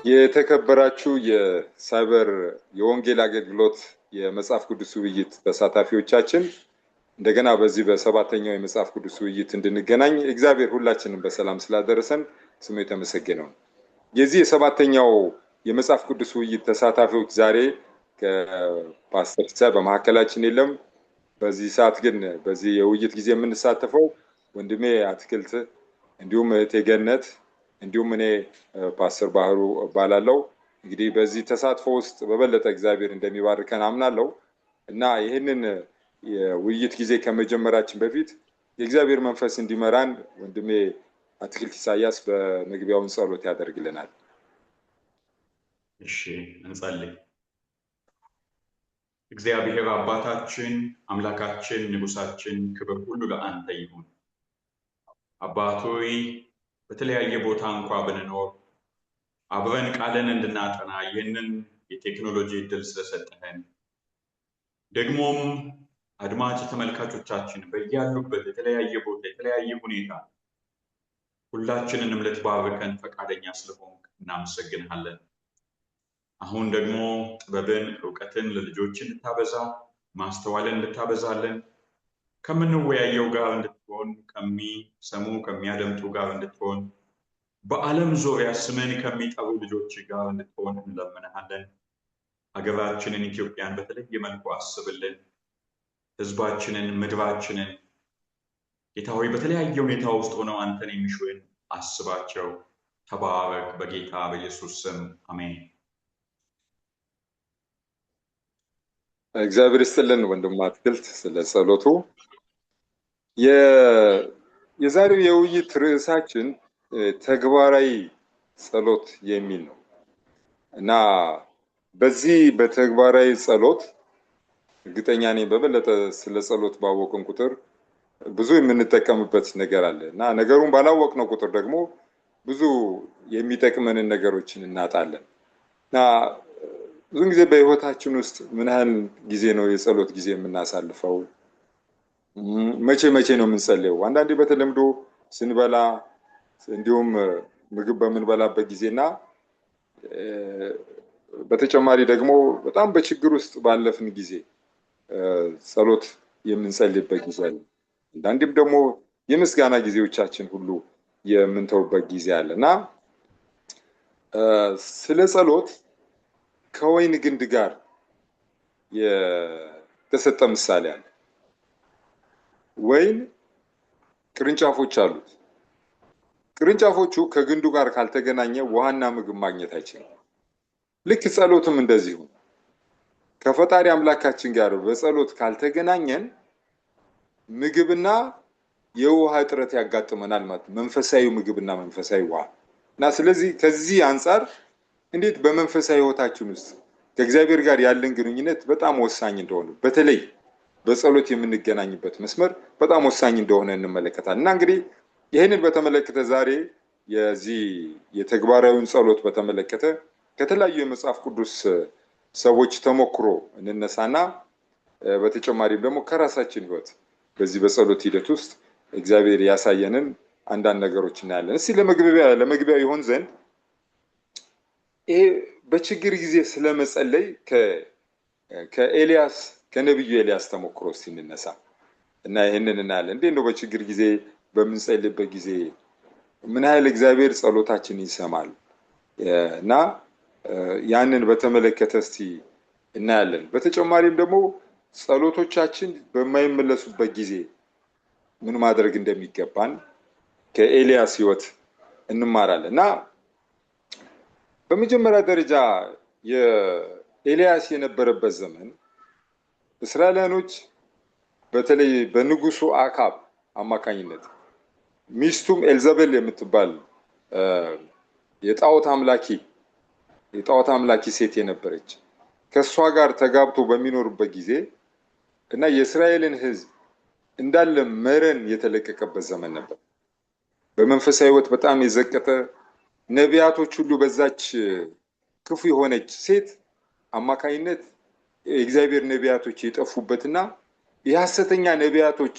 የተከበራችሁ የሳይበር የወንጌል አገልግሎት የመጽሐፍ ቅዱስ ውይይት ተሳታፊዎቻችን እንደገና በዚህ በሰባተኛው የመጽሐፍ ቅዱስ ውይይት እንድንገናኝ እግዚአብሔር ሁላችንም በሰላም ስላደረሰን ስሙ የተመሰገነ ነው። የዚህ የሰባተኛው የመጽሐፍ ቅዱስ ውይይት ተሳታፊዎች ዛሬ ከፓስተር ሲሳይ በመካከላችን የለም። በዚህ ሰዓት ግን በዚህ የውይይት ጊዜ የምንሳተፈው ወንድሜ አትክልት እንዲሁም እህቴ ገነት እንዲሁም እኔ ፓስተር ባህሩ እባላለሁ። እንግዲህ በዚህ ተሳትፎ ውስጥ በበለጠ እግዚአብሔር እንደሚባርከን አምናለሁ እና ይህንን የውይይት ጊዜ ከመጀመራችን በፊት የእግዚአብሔር መንፈስ እንዲመራን ወንድሜ አትክልት ኢሳያስ በመግቢያውን ጸሎት ያደርግልናል። እሺ እንጸልይ። እግዚአብሔር አባታችን አምላካችን ንጉሳችን ክብር ሁሉ ለአንተ ይሁን። አባቶይ በተለያየ ቦታ እንኳ ብንኖር አብረን ቃልን እንድናጠና ይህንን የቴክኖሎጂ እድል ስለሰጠህን ደግሞም አድማጭ ተመልካቾቻችን በያሉበት የተለያየ ቦታ የተለያየ ሁኔታ ሁላችንንም ልትባርከን ፈቃደኛ ስለሆንክ እናመሰግንሃለን። አሁን ደግሞ ጥበብን ዕውቀትን ለልጆች እንድታበዛ ማስተዋልን እንድታበዛለን ከምንወያየው ጋር እንድትሆን ከሚሰሙ ከሚያደምጡ ጋር እንድትሆን በዓለም ዙሪያ ስምን ከሚጠሩ ልጆች ጋር እንድትሆን እንለምንሃለን። ሀገራችንን ኢትዮጵያን በተለየ መልኩ አስብልን። ህዝባችንን ምድራችንን ጌታ ሆይ በተለያየ ሁኔታ ውስጥ ሆነው አንተን የሚሹን አስባቸው። ተባረክ በጌታ በኢየሱስ ስም አሜን። እግዚአብሔር ይስጥልን ወንድም አትክልት ስለ ጸሎቱ። የዛሬው የውይይት ርዕሳችን ተግባራዊ ጸሎት የሚል ነው እና በዚህ በተግባራዊ ጸሎት እርግጠኛ ነኝ በበለጠ ስለ ጸሎት ባወቅን ቁጥር ብዙ የምንጠቀምበት ነገር አለ እና ነገሩን ባላወቅነው ቁጥር ደግሞ ብዙ የሚጠቅመንን ነገሮችን እናጣለን እና ብዙ ጊዜ በህይወታችን ውስጥ ምን ያህል ጊዜ ነው የጸሎት ጊዜ የምናሳልፈው? መቼ ነው የምንጸልየው? አንዳንዴ በተለምዶ ስንበላ እንዲሁም ምግብ በምንበላበት ጊዜና በተጨማሪ ደግሞ በጣም በችግር ውስጥ ባለፍን ጊዜ ጸሎት የምንጸልይበት ጊዜ አለ። አንዳንዴም ደግሞ የምስጋና ጊዜዎቻችን ሁሉ የምንተውበት ጊዜ አለና ስለ ጸሎት ከወይን ግንድ ጋር የተሰጠ ምሳሌ አለ። ወይን ቅርንጫፎች አሉት። ቅርንጫፎቹ ከግንዱ ጋር ካልተገናኘ ውሃና ምግብ ማግኘት አይችልም። ልክ ጸሎትም እንደዚሁ ከፈጣሪ አምላካችን ጋር በጸሎት ካልተገናኘን ምግብና የውሃ እጥረት ያጋጥመናል ማለት ነው። መንፈሳዊ ምግብና መንፈሳዊ ውሃ እና ስለዚህ ከዚህ አንፃር እንዴት በመንፈሳዊ ህይወታችን ውስጥ ከእግዚአብሔር ጋር ያለን ግንኙነት በጣም ወሳኝ እንደሆነ በተለይ በጸሎት የምንገናኝበት መስመር በጣም ወሳኝ እንደሆነ እንመለከታለን። እና እንግዲህ ይህንን በተመለከተ ዛሬ የዚህ የተግባራዊውን ጸሎት በተመለከተ ከተለያዩ የመጽሐፍ ቅዱስ ሰዎች ተሞክሮ እንነሳና በተጨማሪም ደግሞ ከራሳችን ህይወት በዚህ በጸሎት ሂደት ውስጥ እግዚአብሔር ያሳየንን አንዳንድ ነገሮች እናያለን። እስቲ ለመግቢያ ይሆን ዘንድ ይሄ በችግር ጊዜ ስለመጸለይ ከኤልያስ ከነብዩ ኤልያስ ተሞክሮ ሲነሳ እና ይሄንን እናያለን። እንዴት ነው በችግር ጊዜ በምንጸልይበት ጊዜ ምን ያህል እግዚአብሔር ጸሎታችንን ይሰማል እና ያንን በተመለከተ እስቲ እናያለን። በተጨማሪም ደግሞ ጸሎቶቻችን በማይመለሱበት ጊዜ ምን ማድረግ እንደሚገባን ከኤልያስ ህይወት እንማራለን። እና በመጀመሪያ ደረጃ የኤልያስ የነበረበት ዘመን እስራኤላውያኖች በተለይ በንጉሱ አካብ አማካኝነት ሚስቱም ኤልዛቤል የምትባል የጣዖት አምላኪ ሴት የነበረች ከሷ ጋር ተጋብቶ በሚኖርበት ጊዜ እና የእስራኤልን ህዝብ እንዳለ መረን የተለቀቀበት ዘመን ነበር። በመንፈሳዊ ህይወት በጣም የዘቀጠ ነቢያቶች ሁሉ በዛች ክፉ የሆነች ሴት አማካኝነት የእግዚአብሔር ነቢያቶች የጠፉበትና የሐሰተኛ ነቢያቶች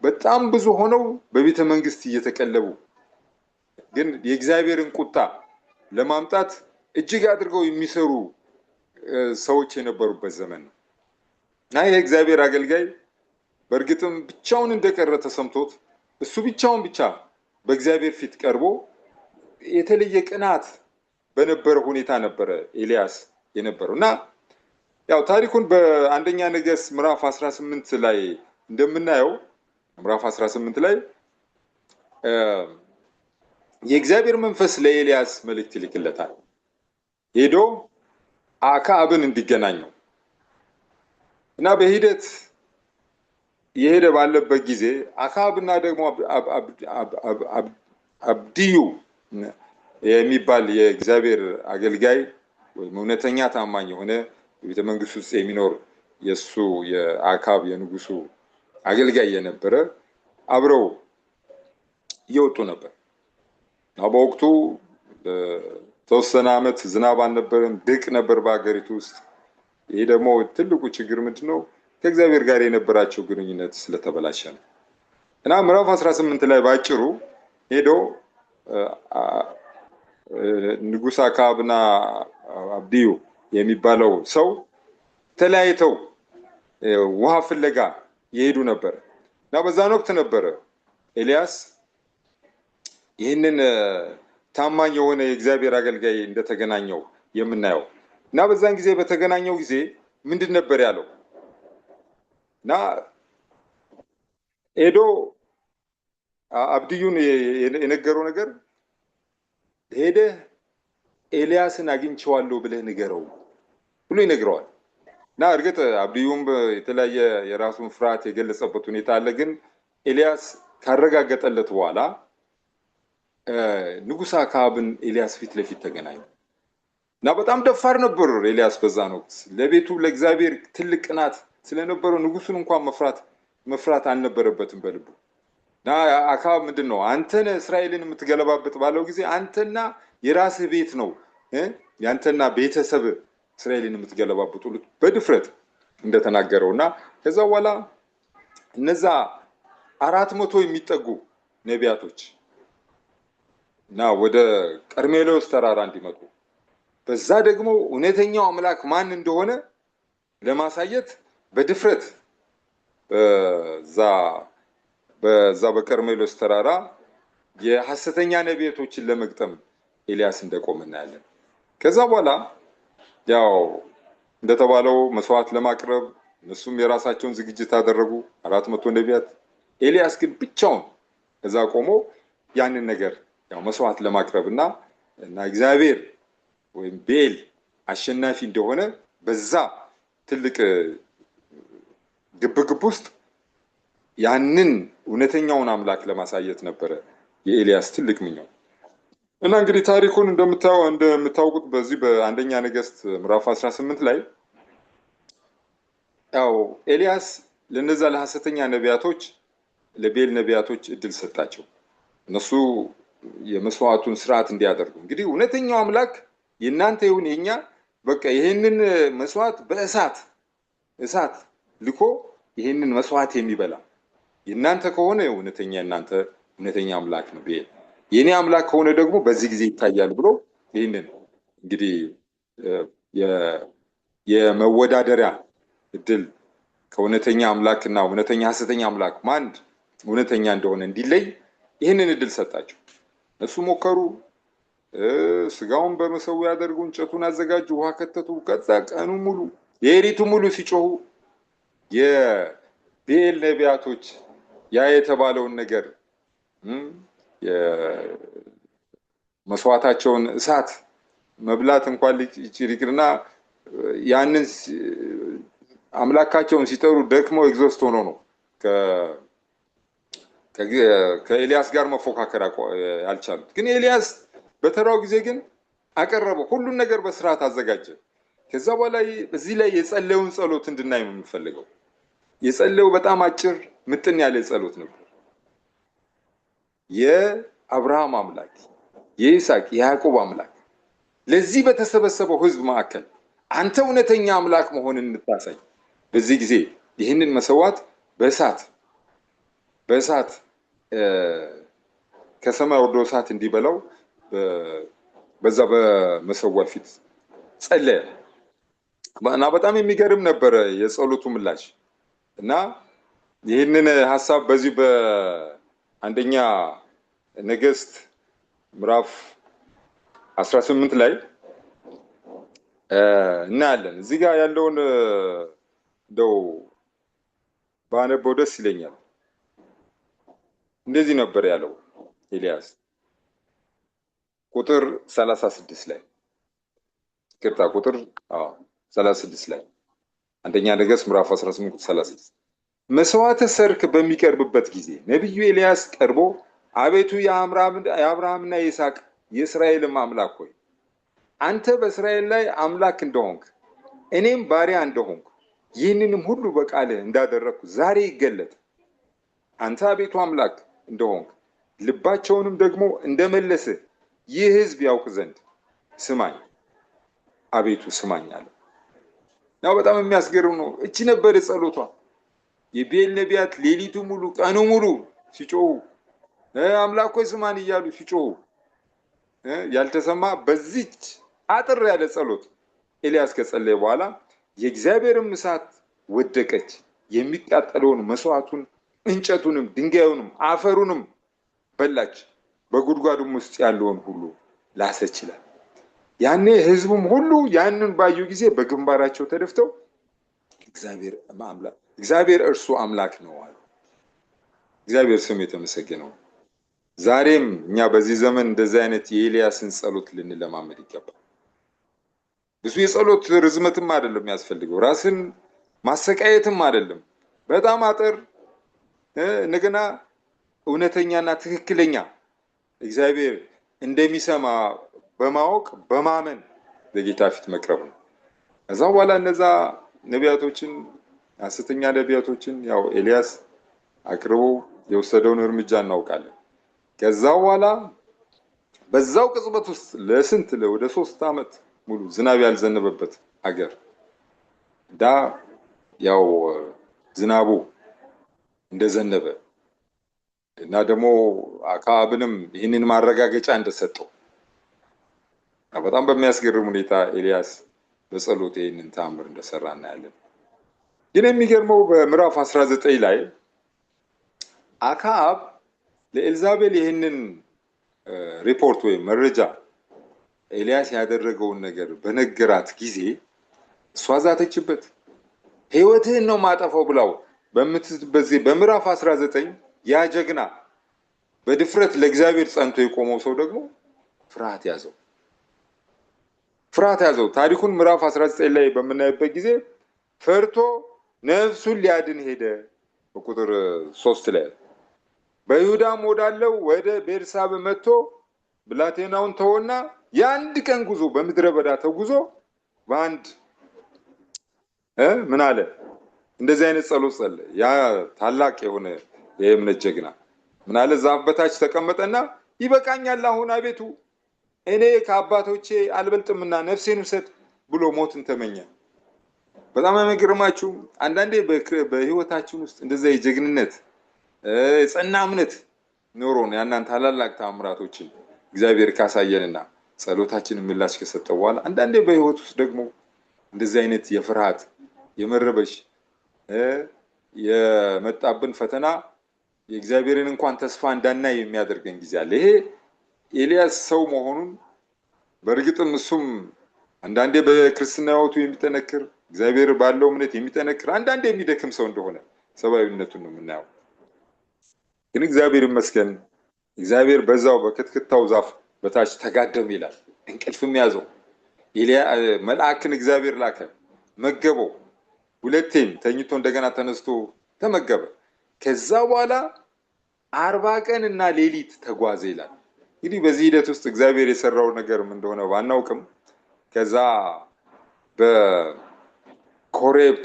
በጣም ብዙ ሆነው በቤተ መንግስት እየተቀለቡ ግን የእግዚአብሔርን ቁጣ ለማምጣት እጅግ አድርገው የሚሰሩ ሰዎች የነበሩበት ዘመን ነው እና ይሄ እግዚአብሔር አገልጋይ በእርግጥም ብቻውን እንደቀረ ተሰምቶት እሱ ብቻውን ብቻ በእግዚአብሔር ፊት ቀርቦ የተለየ ቅናት በነበረ ሁኔታ ነበረ ኤልያስ የነበረው እና ያው ታሪኩን በአንደኛ ነገሥት ምዕራፍ 18 ላይ እንደምናየው ምዕራፍ 18 ላይ የእግዚአብሔር መንፈስ ለኤልያስ መልእክት ይልክለታል። ሄዶ አክዓብን እንዲገናኘው እና በሂደት የሄደ ባለበት ጊዜ አክዓብና ደግሞ አብድዩ የሚባል የእግዚአብሔር አገልጋይ ወይም እውነተኛ ታማኝ የሆነ በቤተ መንግስት ውስጥ የሚኖር የሱ የአክዓብ የንጉሱ አገልጋይ የነበረ አብረው ይወጡ ነበር። በወቅቱ ተወሰነ ዓመት ዝናብ አልነበረም፣ ድርቅ ነበር በአገሪቱ ውስጥ። ይሄ ደግሞ ትልቁ ችግር ምንድነው? ከእግዚአብሔር ጋር የነበራቸው ግንኙነት ስለተበላሸ ነው። እና ምዕራፍ 18 ላይ ባጭሩ ሄዶ ንጉስ አክዓብና አብድዩ የሚባለው ሰው ተለያይተው ውሃ ፍለጋ ይሄዱ ነበር እና በዛን ወቅት ነበረ ኤልያስ ይህንን ታማኝ የሆነ የእግዚአብሔር አገልጋይ እንደተገናኘው የምናየው እና በዛን ጊዜ በተገናኘው ጊዜ ምንድን ነበር ያለው? እና ሄዶ አብድዩን የነገረው ነገር ሄደ ኤልያስን አግኝቼዋለሁ ብለህ ንገረው ብሎ ይነግረዋል። እና እርግጥ አብድዩም የተለያየ የራሱን ፍርሃት የገለጸበት ሁኔታ አለ። ግን ኤልያስ ካረጋገጠለት በኋላ ንጉስ አክዓብን ኤልያስ ፊት ለፊት ተገናኙ እና በጣም ደፋር ነበር ኤልያስ በዛን ወቅት። ለቤቱ ለእግዚአብሔር ትልቅ ቅናት ስለነበረው ንጉሱን እንኳን መፍራት አልነበረበትም በልቡ። እና አክዓብ ምንድነው አንተነ እስራኤልን የምትገለባበት ባለው ጊዜ አንተና የራስህ ቤት ነው ያንተና ቤተሰብ እስራኤልን የምትገለባበጡት በድፍረት እንደተናገረውና ከዛ በኋላ እነዛ 400 የሚጠጉ ነቢያቶች እና ወደ ቀርሜሎስ ተራራ እንዲመጡ በዛ ደግሞ እውነተኛው አምላክ ማን እንደሆነ ለማሳየት በድፍረት በዛ በቀርሜሎስ ተራራ የሐሰተኛ ነቢያቶችን ለመግጠም ኤልያስ እንደቆመ እናያለን። ከዛ በኋላ ያው እንደተባለው መስዋዕት ለማቅረብ እነሱም የራሳቸውን ዝግጅት አደረጉ 400 ነቢያት። ኤልያስ ግን ብቻውን እዛ ቆሞ ያንን ነገር ያው መስዋዕት ለማቅረብና እግዚአብሔር ወይም ቤል አሸናፊ እንደሆነ በዛ ትልቅ ግብግብ ውስጥ ያንን እውነተኛውን አምላክ ለማሳየት ነበረ የኤልያስ ትልቅ ምኞት። እና እንግዲህ ታሪኩን እንደምታውቁት በዚህ በአንደኛ ነገሥት ምዕራፍ 18 ላይ ያው ኤልያስ ለነዛ ለሐሰተኛ ነቢያቶች ለቤል ነቢያቶች እድል ሰጣቸው እነሱ የመስዋዕቱን ስርዓት እንዲያደርጉ። እንግዲህ እውነተኛው አምላክ የናንተ ይሁን የኛ በቃ ይሄንን መስዋዕት በእሳት ልኮ ይሄንን መስዋዕት የሚበላ የናንተ ከሆነ እውነተኛ አምላክ ነው ቤል፣ የኔ አምላክ ከሆነ ደግሞ በዚህ ጊዜ ይታያል ብሎ ይሄንን እንግዲህ የመወዳደሪያ እድል ከእውነተኛ አምላክና እውነተኛ ሐሰተኛ አምላክ ማን እውነተኛ እንደሆነ እንዲለይ ይሄንን እድል ሰጣቸው። እሱ ሞከሩ። ስጋውን በመሰዊያ ያደርጉ፣ እንጨቱን አዘጋጁ፣ ውሃ ከተቱ። ከዛ ቀኑ ሙሉ የሌሊቱ ሙሉ ሲጮሁ የቤል ነቢያቶች ያ የተባለውን ነገር መስዋዕታቸውን እሳት መብላት እንኳን ሊቅርና ያንን አምላካቸውን ሲጠሩ ደክመው ኤግዞስት ሆኖ ነው ከኤልያስ ጋር መፎካከር ያልቻሉት። ግን ኤልያስ በተራው ጊዜ ግን አቀረበ፣ ሁሉን ነገር በስርዓት አዘጋጀ። ከዛ በኋላ በዚህ ላይ የጸለዩን ጸሎት እንድናይ ነው የምንፈልገው። የጸለዩ በጣም አጭር ምጥን ያለ ጸሎት ነበር። የአብርሃም አምላክ የይስሐቅ የያዕቆብ አምላክ ለዚህ በተሰበሰበው ህዝብ መካከል አንተ እውነተኛ አምላክ መሆንን እንድታሳይ በዚህ ጊዜ ይህንን መስዋዕት በእሳት ከሰማይ ወርዶ እሳት እንዲበላው በዛ በመሰዋ ፊት ጸለየ እና በጣም የሚገርም ነበረ የጸሎቱ ምላሽ። እና ይህንን ሐሳብ በዚህ በአንደኛ ነገሥት ምዕራፍ 18 ላይ እናያለን። እዚህ ጋር ያለውን እንደው ባነበው ደስ ይለኛል። እንደዚህ ነበር ያለው ኤልያስ ቁጥር 36 ላይ ይቅርታ፣ ቁጥር 36 ላይ አንደኛ ነገሥት ምዕራፍ 18 ቁጥር 36 መስዋዕተ ሰርክ በሚቀርብበት ጊዜ ነቢዩ ኤልያስ ቀርቦ አቤቱ የአብርሃምና የይስሐቅ የእስራኤልም አምላክ ሆይ አንተ በእስራኤል ላይ አምላክ እንደሆንክ እኔም ባሪያ እንደሆንኩ ይህንንም ሁሉ በቃልህ እንዳደረግኩ ዛሬ ይገለጥ። አንተ አቤቱ አምላክ እንደሆንክ ልባቸውንም ደግሞ እንደመለስህ ይህ ሕዝብ ያውቅ ዘንድ ስማኝ፣ አቤቱ ስማኝ አለ። ያው በጣም የሚያስገርም ነው። እቺ ነበር ጸሎቷ። የቤል ነቢያት ሌሊቱ ሙሉ ቀኑ ሙሉ ሲጮሁ አምላክ ሆይ ስማን እያሉ ሲጮሁ ያልተሰማ በዚች አጥር ያለ ጸሎት ኤልያስ ከጸለየ በኋላ የእግዚአብሔርም እሳት ወደቀች፣ የሚቃጠለውን መስዋዕቱን፣ እንጨቱንም፣ ድንጋዩንም፣ አፈሩንም በላች፣ በጉድጓዱም ውስጥ ያለውን ሁሉ ላሰች ይላል። ያኔ ህዝቡም ሁሉ ያንን ባዩ ጊዜ በግንባራቸው ተደፍተው እግዚአብሔር እርሱ አምላክ ነው አሉ። እግዚአብሔር ስም የተመሰገነው። ዛሬም እኛ በዚህ ዘመን እንደዚህ አይነት የኤልያስን ጸሎት ልንለማመድ ይገባል። ብዙ የጸሎት ርዝመትም አይደለም የሚያስፈልገው፣ ራስን ማሰቃየትም አይደለም። በጣም አጠር እንደገና እውነተኛና ትክክለኛ እግዚአብሔር እንደሚሰማ በማወቅ በማመን በጌታ ፊት መቅረብ ነው። ከዛ በኋላ እነዛ ነቢያቶችን፣ ሐሰተኛ ነቢያቶችን ያው ኤልያስ አቅርቦ የወሰደውን እርምጃ እናውቃለን። ከዛ በኋላ በዛው ቅጽበት ውስጥ ወደ 3 ዓመት ሙሉ ዝናብ ያልዘነበበት አገር ያው ዝናቡ እንደዘነበ እና ደግሞ አክዓብንም ይህንን ማረጋገጫ እንደሰጠው በጣም በሚያስገርም ሁኔታ ኤልያስ በጸሎት ይህንን ተአምር እንደሰራ እናያለን። ግን የሚገርመው በምዕራፍ 19 ላይ አክዓብ ለኤልዛቤል ይህንን ሪፖርት ወይም መረጃ ኤልያስ ያደረገውን ነገር በነገራት ጊዜ እሷ ዛተችበት። ሕይወትህን ነው ማጠፋው ብላው በዚህ በምዕራፍ 19 ያ ጀግና በድፍረት ለእግዚአብሔር ጸንቶ የቆመው ሰው ደግሞ ፍርሃት ያዘው። ታሪኩን ምዕራፍ 19 ላይ በምናይበት ጊዜ ፈርቶ ነፍሱን ሊያድን ሄደ። በቁጥር 3 ላይ በይሁዳም ወዳለው ወደ ቤርሳቤ መጥቶ ብላቴናውን ተወና የአንድ ቀን ጉዞ በምድረ በዳ ተጉዞ በአንድ ምን አለ? እንደዚህ አይነት ጸሎት ጸለየ። ያ ታላቅ የሆነ የእምነት ጀግና ምን አለ? ዛፍ በታች ተቀመጠና ይበቃኛል አሁን አቤቱ እኔ ከአባቶቼ አልበልጥምና ነፍሴን ውሰድ ብሎ ሞትን ተመኘ። በጣም የሚገርማችሁ አንዳንዴ በህይወታችን ውስጥ እንደዛ የጀግንነት የጸና እምነት ኖሮን ያንን ታላላቅ ተአምራቶችን እግዚአብሔር ካሳየንና ጸሎታችንን ምላሽ ከሰጠው በኋላ አንዳንዴ በህይወት ውስጥ ደግሞ እንደዚህ አይነት የፍርሃት የመረበሽ የመጣብን ፈተና የእግዚአብሔርን እንኳን ተስፋ እንዳናይ የሚያደርገን ጊዜ አለ። ይሄ ኤልያስ ሰው መሆኑን በእርግጥም እሱም አንዳንዴ በክርስትና ህይወቱ የሚጠነክር እግዚአብሔር ባለው እምነት የሚጠነክር አንዳንዴ የሚደክም ሰው እንደሆነ ሰብአዊነቱን ነው የምናየው። ግን እግዚአብሔር ይመስገን እግዚአብሔር በዛው በክትክታው ዛፍ በታች ተጋደም ይላል። እንቅልፍም ያዘው። መልአክን እግዚአብሔር ላከ፣ መገበው። ሁለቴም ተኝቶ እንደገና ተነስቶ ተመገበ። ከዛ በኋላ 40 ቀን እና ሌሊት ተጓዘ ይላል። እንግዲህ በዚህ ሂደት ውስጥ እግዚአብሔር የሰራው ነገር ምን እንደሆነ ባናውቅም ከዛ በኮሬብ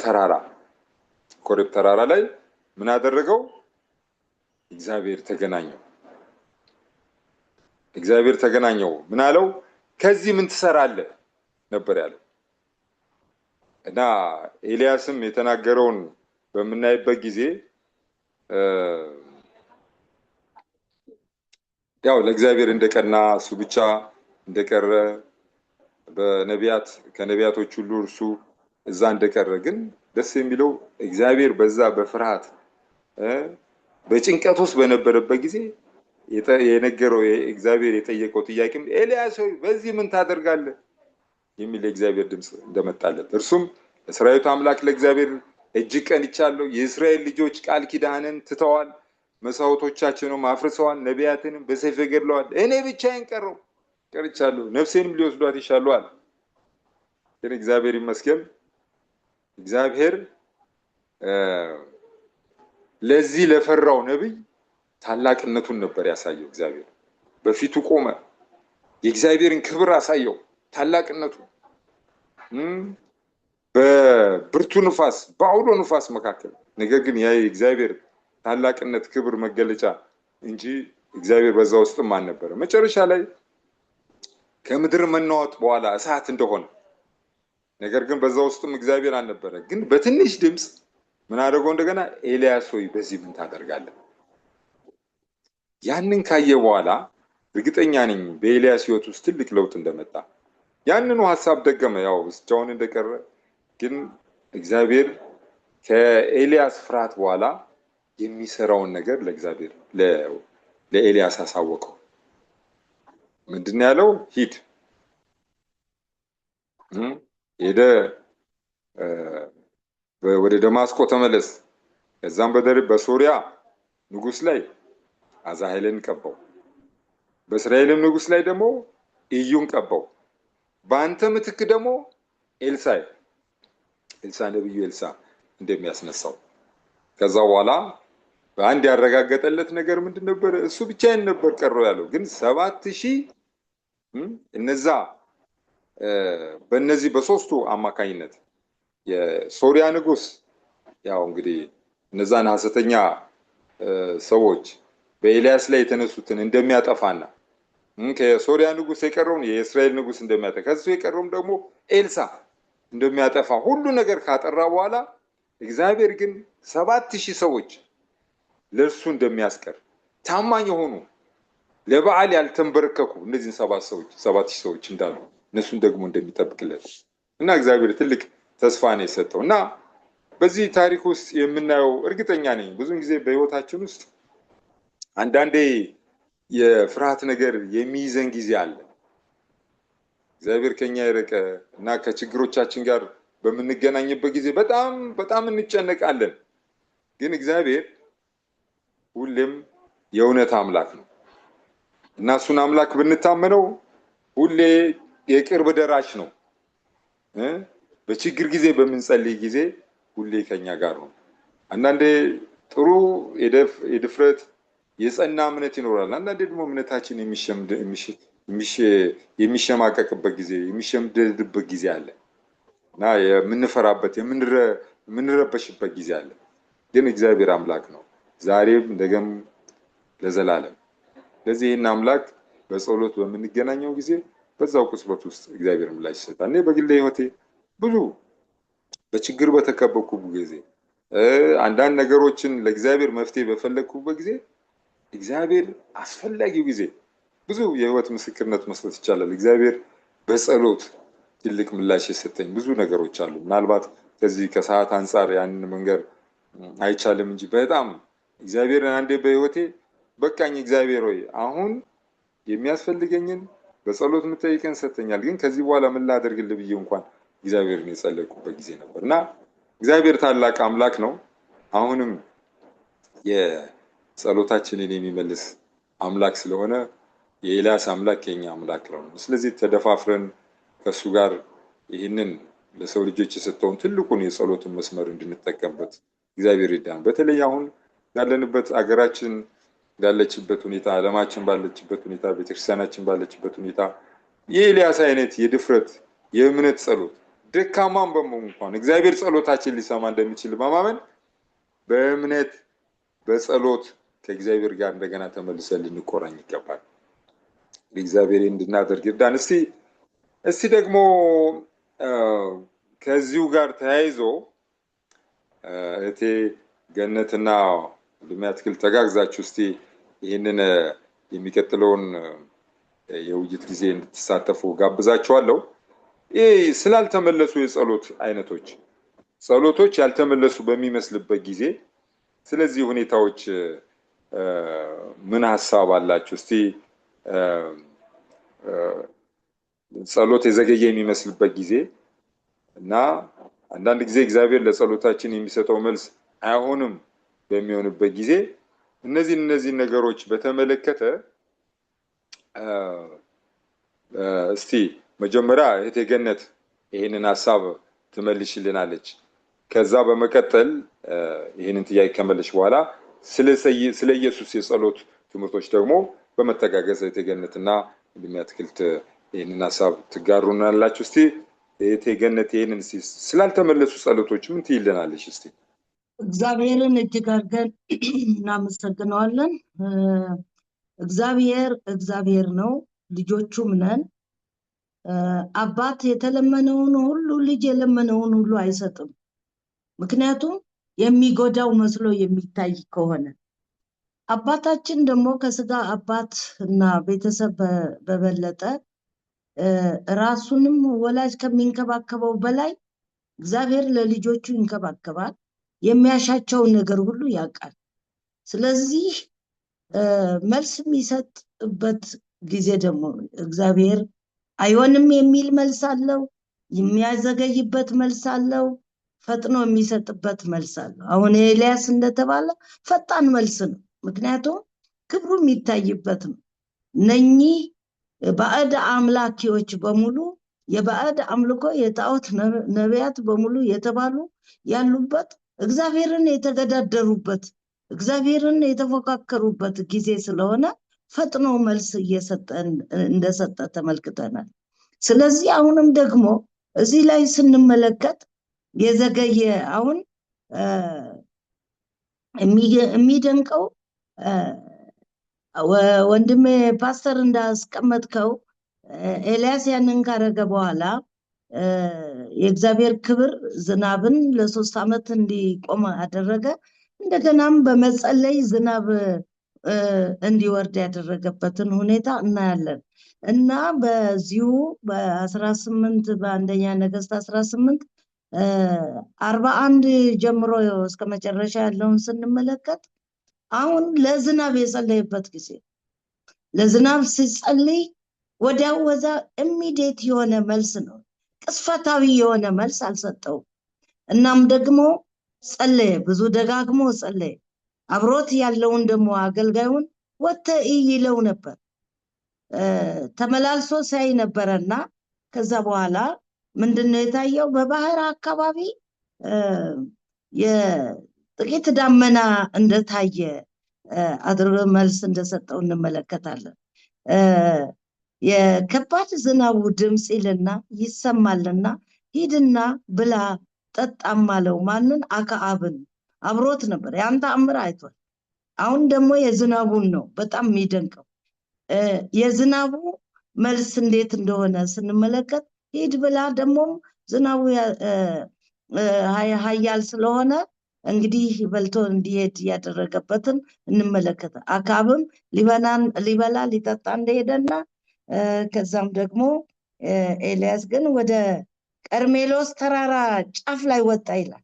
ተራራ ላይ ምን አደረገው? እግዚአብሔር ተገናኘው። ምን አለው? ከዚህ ምን ትሰራለህ ነበር ያለው። እና ኤልያስም የተናገረውን በምናይበት ጊዜ ያው ለእግዚአብሔር እንደቀና እሱ ብቻ እንደቀረ በነቢያት ከነቢያቶች ሁሉ እርሱ እዛ እንደቀረ ግን ደስ የሚለው እግዚአብሔር በዛ በፍርሃት በጭንቀት ውስጥ በነበረበት ጊዜ የነገረው እግዚአብሔር የጠየቀው ጥያቄም ኤልያስ ሆይ በዚህ ምን ታደርጋለህ የሚል የእግዚአብሔር ድምጽ እንደመጣለት እርሱም ለሰራዊቱ አምላክ ለእግዚአብሔር እጅግ ቀንቻለሁ። የእስራኤል ልጆች ቃል ኪዳንን ትተዋል፣ መስዋዕቶቻቸንም አፍርሰዋል፣ ነቢያትንም በሰይፍ ገድለዋል። እኔ ብቻዬን ቀርቻለሁ፣ ነፍሴንም ሊወስዷት ይሻሉ አለ። ግን እግዚአብሔር ይመስገን እግዚአብሔር ለዚህ ለፈራው ነብይ ታላቅነቱን ነበር ያሳየው። እግዚአብሔር በፊቱ ቆመ፣ የእግዚአብሔርን ክብር አሳየው፣ ታላቅነቱ በብርቱ ንፋስ በአውሎ ንፋስ መካከል። ነገር ግን ያ የእግዚአብሔር ታላቅነት ክብር መገለጫ እንጂ እግዚአብሔር በዛ ውስጥም አልነበረ። መጨረሻ ላይ ከምድር መናወጥ በኋላ እሳት እንደሆነ ነገር ግን በዛ ውስጥም እግዚአብሔር አልነበረ። ግን በትንሽ ድምጽ ምን አደረገው? እንደገና ኤልያስ ሆይ በዚህ ምን ታደርጋለህ? ያንን ካየ በኋላ እርግጠኛ ነኝ በኤልያስ ሕይወት ውስጥ ትልቅ ለውጥ እንደመጣ። ያንኑ ሐሳብ ደገመ። ያው ብቻውን እንደቀረ ግን እግዚአብሔር ከኤልያስ ፍርሃት በኋላ የሚሰራውን ነገር ለእግዚአብሔር ለኤልያስ አሳወቀው። ምንድነው ያለው? ሂድ ሄደ ወደ ደማስቆ ተመለስ፣ ከዛም በሶሪያ ንጉስ ላይ አዛሄልን ቀባው፣ በእስራኤልም ንጉስ ላይ ደግሞ ኢዩን ቀባው፣ በአንተ ምትክ ደግሞ ኤልሳ ነብዩ ኤልሳ እንደሚያስነሳው። ከዛ በኋላ በአንድ ያረጋገጠለት ነገር ምንድን ነበር? እሱ ብቻዬን ነበር ቀረው ያለው። ግን 7000 እነዛ በእነዚህ በሶስቱ አማካኝነት የሶሪያ ንጉስ ያው እንግዲህ እነዛን ሐሰተኛ ሰዎች በኤልያስ ላይ የተነሱትን እንደሚያጠፋና ከሶሪያ ንጉስ የቀረውን የእስራኤል ንጉስ እንደሚያጠፋ ከሱ የቀረውም ደግሞ ኤልሳ እንደሚያጠፋ ሁሉ ነገር ካጠራ በኋላ እግዚአብሔር ግን 7000 ሰዎች ለእርሱ እንደሚያስቀር ታማኝ የሆኑ ለበዓል ያልተንበረከኩ እነዚህን 7000 ሰዎች እንዳሉ እነሱን ደግሞ እንደሚጠብቅለት እና እግዚአብሔር ትልቅ ተስፋ ነው የሰጠው። እና በዚህ ታሪክ ውስጥ የምናየው እርግጠኛ ነኝ ብዙን ጊዜ በህይወታችን ውስጥ አንዳንዴ የፍርሃት ነገር የሚይዘን ጊዜ አለ። እግዚአብሔር ከኛ የረቀ እና ከችግሮቻችን ጋር በምንገናኝበት ጊዜ በጣም እንጨነቃለን። ግን እግዚአብሔር ሁሌም የእውነት አምላክ ነው እና እሱን አምላክ ብንታመነው ሁሌ የቅርብ ደራሽ ነው። በችግር ጊዜ በምንጸልይ ጊዜ ሁሌ ከኛ ጋር ነው። አንዳንዴ ጥሩ የድፍረት የጸና እምነት ይኖራል። አንዳንዴ ደግሞ እምነታችን የሚሸማቀቅበት ጊዜ የሚሸምደድበት ጊዜ አለ እና የምንፈራበት የምንረበሽበት ጊዜ አለ። ግን እግዚአብሔር አምላክ ነው ዛሬም ነገም ለዘላለም። ስለዚህ ይህን አምላክ በጸሎት በምንገናኘው ጊዜ በዛው ቅጽበት ውስጥ እግዚአብሔር ምላሽ ይሰጣል። እኔ በግሌ ህይወቴ ብዙ በችግር በተከበብኩበት ጊዜ አንዳንድ ነገሮችን ለእግዚአብሔር መፍትሄ በፈለግኩበት ጊዜ እግዚአብሔር አስፈላጊው ጊዜ ብዙ የህይወት ምስክርነት መስጠት ይቻላል። እግዚአብሔር በጸሎት ትልቅ ምላሽ የሰጠኝ ብዙ ነገሮች አሉ። ምናልባት ከዚህ ከሰዓት አንፃር ያንን መንገር አይቻልም እንጂ በጣም እግዚአብሔርን አንዴ በህይወቴ በቃኝ እግዚአብሔር ሆይ አሁን የሚያስፈልገኝን በጸሎት የምጠይቀን ሰጥተኛል፣ ግን ከዚህ በኋላ ምን ላደርግልህ ብዬ እንኳን እግዚአብሔርን የጸለይኩበት ጊዜ ነበር እና እግዚአብሔር ታላቅ አምላክ ነው። አሁንም የጸሎታችንን የሚመልስ አምላክ ስለሆነ የኤልያስ አምላክ የኛ አምላክ ነው። ስለዚህ ተደፋፍረን ከሱ ጋር ይህንን ለሰው ልጆች የሰጠውን ትልቁን የጸሎትን መስመር እንድንጠቀምበት እግዚአብሔር ይርዳን። በተለይ አሁን ያለንበት አገራችን ያለችበት ሁኔታ፣ ዓለማችን ባለችበት ሁኔታ፣ ቤተክርስቲያናችን ባለችበት ሁኔታ የኤልያስ አይነት የድፍረት የእምነት ጸሎት ደካማም በመሆኑ እንኳን እግዚአብሔር ጸሎታችን ሊሰማ እንደሚችል በማመን በእምነት በጸሎት ከእግዚአብሔር ጋር እንደገና ተመልሰን ልንቆራኝ ይገባል። እግዚአብሔር እንድናደርግ ይርዳን። እስቲ ደግሞ ከዚሁ ጋር ተያይዞ እቴ ገነትና ወንድሜ አትክልት ተጋግዛችሁ እስቲ ይህንን የሚቀጥለውን የውይይት ጊዜ እንድትሳተፉ ጋብዛችኋለሁ። ይህ ስላልተመለሱ የጸሎት ጸሎቶች ያልተመለሱ በሚመስልበት ጊዜ ስለዚህ ሁኔታዎች ምን ሀሳብ አላችሁ? እስቲ ጸሎት የዘገየ የሚመስልበት ጊዜ እና አንዳንድ ጊዜ እግዚአብሔር ለጸሎታችን የሚሰጠው መልስ አይሆንም በሚሆንበት ጊዜ እነዚህ ነገሮች በተመለከተ እስቲ መጀመሪያ እህቴ ገነት ይሄንን ሀሳብ ትመልሽልናለች። ከዛ በመቀጠል ይሄንን ጥያቄ ከመለሽ በኋላ ስለ ኢየሱስ የጸሎት ትምህርቶች ደግሞ በመተጋገዝ እህቴ ገነትና ወንድሜ አትክልት ይሄንን ሀሳብ ትጋሩናላችሁ። እስቲ እህቴ ገነት ይሄንን ስላልተመለሱ ጸሎቶች ምን ትይልናለሽ? እስቲ እግዚአብሔርን እጅግ አድርገን እናመሰግነዋለን። እግዚአብሔር ነው፣ ልጆቹም ነን። አባት የተለመነውን ሁሉ ልጅ የለመነውን ሁሉ አይሰጥም። ምክንያቱም የሚጎዳው መስሎ የሚታይ ከሆነ አባታችን ደግሞ ከስጋ አባት እና ቤተሰብ በበለጠ ራሱንም ወላጅ ከሚንከባከበው በላይ እግዚአብሔር ለልጆቹ ይንከባከባል። የሚያሻቸውን ነገር ሁሉ ያውቃል። ስለዚህ መልስ የሚሰጥበት ጊዜ ደግሞ እግዚአብሔር አይሆንም የሚል መልስ አለው፣ የሚያዘገይበት መልስ አለው፣ ፈጥኖ የሚሰጥበት መልስ አለው። አሁን ኤልያስ እንደተባለ ፈጣን መልስ ነው፣ ምክንያቱም ክብሩ የሚታይበት ነው። እነኚህ ባዕድ አምላኪዎች በሙሉ የባዕድ አምልኮ የጣዖት ነቢያት በሙሉ የተባሉ ያሉበት እግዚአብሔርን የተገዳደሩበት እግዚአብሔርን የተፎካከሩበት ጊዜ ስለሆነ ፈጥኖ መልስ እንደሰጠ ተመልክተናል። ስለዚህ አሁንም ደግሞ እዚህ ላይ ስንመለከት የዘገየ አሁን የሚደንቀው ወንድሜ ፓስተር እንዳስቀመጥከው ኤልያስ ያንን ካረገ በኋላ የእግዚአብሔር ክብር ዝናብን ለ3 ዓመት እንዲቆም አደረገ። እንደገናም በመጸለይ ዝናብ እንዲወርድ ያደረገበትን ሁኔታ እናያለን እና በዚሁ በ18 በአንደኛ ነገሥት 18 41 ጀምሮ እስከ መጨረሻ ያለውን ስንመለከት አሁን ለዝናብ የጸለየበት ጊዜ ለዝናብ ሲጸልይ ወዲያው ወዛ ኢሚዲየት የሆነ መልስ ነው። ቅስፈታዊ የሆነ መልስ አልሰጠውም። እናም ደግሞ ጸለየ፣ ብዙ ደጋግሞ ጸለየ። አብሮት ያለውን ደግሞ አገልጋዩን ወጥተህ ይለው ነበር፣ ተመላልሶ ሳይ ነበረና ከዛ በኋላ ምንድነው የታየው? በባህር አካባቢ የጥቂት ዳመና እንደታየ አድርጎ መልስ እንደሰጠው እንመለከታለን። የከባድ ዝናቡ ድምፅ ይልና ይሰማልና ሂድና ብላ ጠጣም አለው። ማንን? አክዓብን። አብሮት ነበር፣ ያን ተአምር አይቷል። አሁን ደግሞ የዝናቡን ነው በጣም የሚደንቀው። የዝናቡ መልስ እንዴት እንደሆነ ስንመለከት ሂድ ብላ፣ ደግሞ ዝናቡ ኃያል ስለሆነ እንግዲህ በልቶ እንዲሄድ ያደረገበትን እንመለከተ። አክዓብም ሊበላ ሊጠጣ እንደሄደና ከዛም ደግሞ ኤልያስ ግን ወደ ቀርሜሎስ ተራራ ጫፍ ላይ ወጣ ይላል።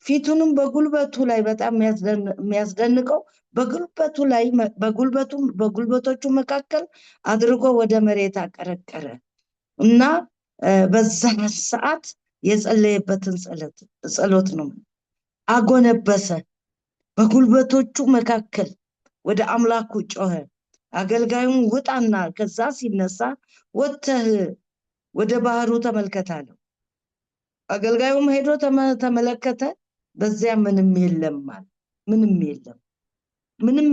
ፊቱንም በጉልበቱ ላይ በጣም የሚያስደንቀው በጉልበቶቹ መካከል አድርጎ ወደ መሬት አቀረቀረ እና በዛ ሰዓት የጸለየበትን ጸሎት ነው። አጎነበሰ፣ በጉልበቶቹ መካከል ወደ አምላኩ ጮኸ። አገልጋዩን ውጣና ከዛ ሲነሳ ወጥተህ ወደ ባህሩ ተመልከታለሁ። አገልጋዩም ሄዶ ተመለከተ፣ በዚያ ምንም